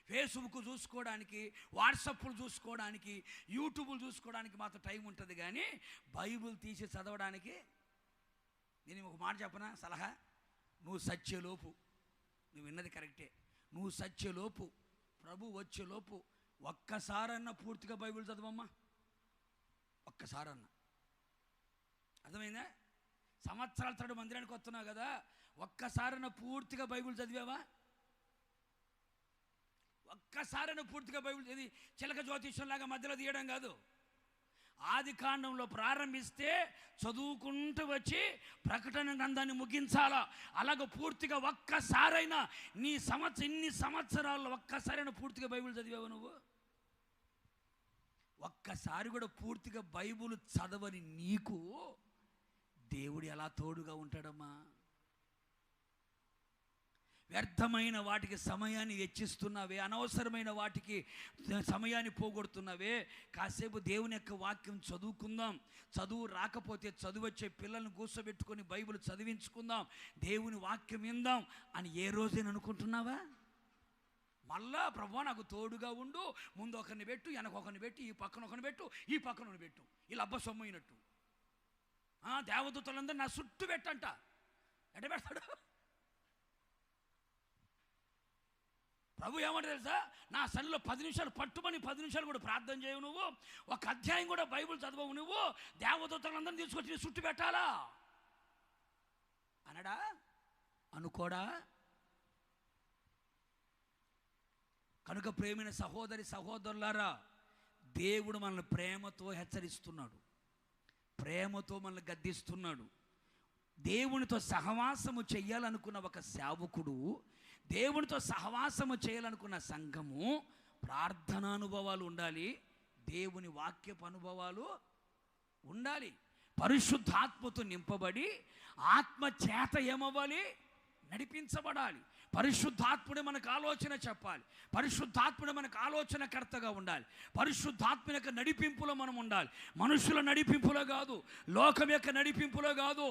ఫేస్బుక్ చూసుకోవడానికి, వాట్సాప్లు చూసుకోవడానికి, యూట్యూబ్లు చూసుకోవడానికి మాత్రం టైం ఉంటుంది, కానీ బైబిల్ తీసి చదవడానికి. నేను ఒక మాట చెప్పనా, సలహా. నువ్వు సత్యలోపు, నువ్వు విన్నది కరెక్టే, నువ్వు సత్యలోపు, ప్రభు వచ్చేలోపు ఒక్కసారన్నా పూర్తిగా బైబిల్ చదవమ్మా. ఒక్కసారన్నా. అర్థమైందా? సంవత్సరాల తరబడి మందిరానికి వస్తున్నావు కదా, ఒక్కసారన్నా పూర్తిగా బైబిల్ చదివావా? ఒక్కసారైనా పూర్తిగా బైబిల్ చదివి చిలక జ్యోతిష్యంలాగా మధ్యలో తీయడం కాదు. ఆది కాండంలో ప్రారంభిస్తే చదువుకుంటూ వచ్చి ప్రకటన గ్రంథాన్ని ముగించాలా. అలాగ పూర్తిగా ఒక్కసారైనా ఇన్ని సంవత్సరాల్లో ఒక్కసారైనా పూర్తిగా బైబిల్ చదివావు నువ్వు? ఒక్కసారి కూడా పూర్తిగా బైబిల్ చదవని నీకు దేవుడు ఎలా తోడుగా ఉంటాడమ్మా? వ్యర్థమైన వాటికి సమయాన్ని వెచ్చిస్తున్నావే, అనవసరమైన వాటికి సమయాన్ని పోగొడుతున్నావే. కాసేపు దేవుని యొక్క వాక్యం చదువుకుందాం. చదువు రాకపోతే చదువు వచ్చే పిల్లల్ని కూర్చోబెట్టుకొని బైబిల్ చదివించుకుందాం, దేవుని వాక్యం విందాం అని ఏ రోజైనా అనుకుంటున్నావా? మళ్ళా ప్రభువా నాకు తోడుగా ఉండు, ముందు ఒకరిని పెట్టు, వెనక ఒకరిని పెట్టు, ఈ పక్కన ఒకరిని పెట్టు, ఈ పక్కన ఒకరిని పెట్టు, ఇలా అబ్బ సొమ్మైనట్టు దేవదూతలందరూ నా చుట్టూ పెట్టంట. ఎట్ట పెడతాడు ప్రభు? ఏమంటే తెలుసా, నా సన్నిలో 10 నిమిషాలు పట్టుమని 10 నిమిషాలు కూడా ప్రార్థన చేయవు నువ్వు, ఒక అధ్యాయం కూడా బైబిల్ చదవవు నువ్వు, దేవదూతలందరినీ తీసుకొచ్చి చుట్టూ పెట్టాలా అనడా? అనుకోడా? కనుక ప్రేమైన సహోదరి సహోదరులారా, దేవుడు మనల్ని ప్రేమతో హెచ్చరిస్తున్నాడు, ప్రేమతో మనల్ని గద్దిస్తున్నాడు. దేవునితో సహవాసము చెయ్యాలనుకున్న ఒక సేవకుడు, దేవునితో సహవాసము చేయాలనుకున్న సంఘము ప్రార్థనానుభవాలు ఉండాలి, దేవుని వాక్యపు అనుభవాలు ఉండాలి. పరిశుద్ధాత్మతో నింపబడి ఆత్మ చేత ఏమవ్వాలి? నడిపించబడాలి. పరిశుద్ధాత్ముడే మనకు ఆలోచన చెప్పాలి, పరిశుద్ధాత్ముడే మనకు ఆలోచనకర్తగా ఉండాలి, పరిశుద్ధాత్మ యొక్క నడిపింపులో మనం ఉండాలి. మనుషుల నడిపింపులో కాదు, లోకం యొక్క నడిపింపులో కాదు,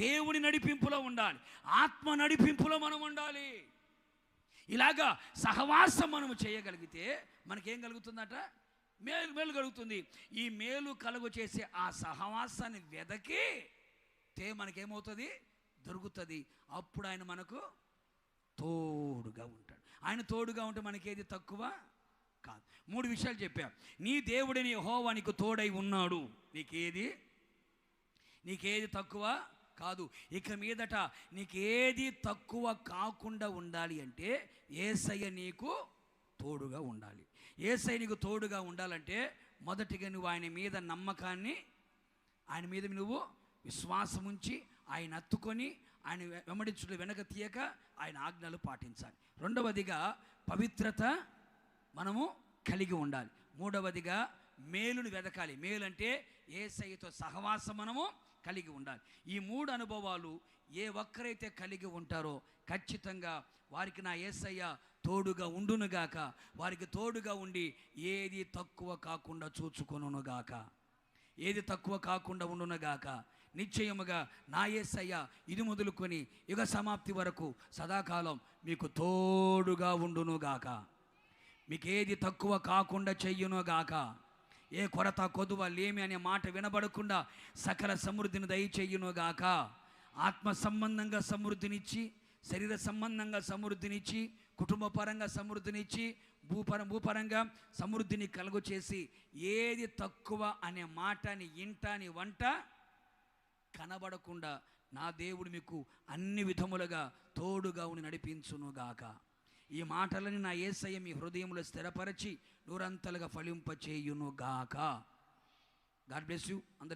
దేవుని నడిపింపులో ఉండాలి, ఆత్మ నడిపింపులో మనం ఉండాలి. ఇలాగా సహవాసం మనము చేయగలిగితే మనకేం కలుగుతుందట? మేలు కలుగుతుంది. ఈ మేలు కలుగు చేసే ఆ సహవాసాన్ని వెదకి మనకేమవుతుంది? దొరుకుతుంది. అప్పుడు ఆయన మనకు తోడుగా ఉంటాడు. ఆయన తోడుగా ఉంటే మనకేది తక్కువ కాదు. 3 విషయాలు చెప్పా. నీ దేవుడిని యెహోవా నీకు తోడై ఉన్నాడు, నీకేది తక్కువ కాదు. ఇక మీదట నీకేది తక్కువ కాకుండా ఉండాలి అంటే యేసయ్య నీకు తోడుగా ఉండాలి. యేసయ్య నీకు తోడుగా ఉండాలంటే మొదటిగా నువ్వు ఆయన మీద నమ్మకాన్ని, ఆయన మీద నువ్వు విశ్వాసం ఉంచి ఆయన హత్తుకొని ఆయన వెంబడించుడు వెనక తీయక ఆయన ఆజ్ఞలు పాటించాలి. రెండవదిగా పవిత్రత మనము కలిగి ఉండాలి. మూడవదిగా మేలును వెదకాలి. మేలు అంటే యేసయ్యతో సహవాసం మనము కలిగి ఉండాలి. ఈ 3 అనుభవాలు ఏ ఒక్కరైతే కలిగి ఉంటారో ఖచ్చితంగా వారికి నా యేసయ్య తోడుగా ఉండునుగాక, వారికి తోడుగా ఉండి ఏది తక్కువ కాకుండా చూచుకొనుగాక, ఏది తక్కువ కాకుండా ఉండునుగాక. నిశ్చయముగా నా యేసయ్య ఇది మొదలుకొని యుగ సమాప్తి వరకు సదాకాలం మీకు తోడుగా ఉండునుగాక, మీకు ఏది తక్కువ కాకుండా చెయ్యునుగాక, ఏ కొరత కొదువ లేమి అనే మాట వినబడకుండా సకల సమృద్ధిని దయచేయునుగాక. ఆత్మ సంబంధంగా సమృద్ధినిచ్చి, శరీర సంబంధంగా సమృద్ధినిచ్చి, కుటుంబ పరంగా సమృద్ధినిచ్చి, భూపరంగా సమృద్ధిని కలుగు చేసి ఏది తక్కువ అనే మాటని ఇంటాని వంట కనబడకుండా నా దేవుడు మీకు అన్ని విధములుగా తోడుగా ఉండి నడిపించునుగాక. ఈ మాటలని నా యేసయ్య మీ హృదయంలో స్థిరపరచి నూరంతలుగా ఫలింపచేయునుగాక. గాడ్ బ్లెస్ యూ అందరూ.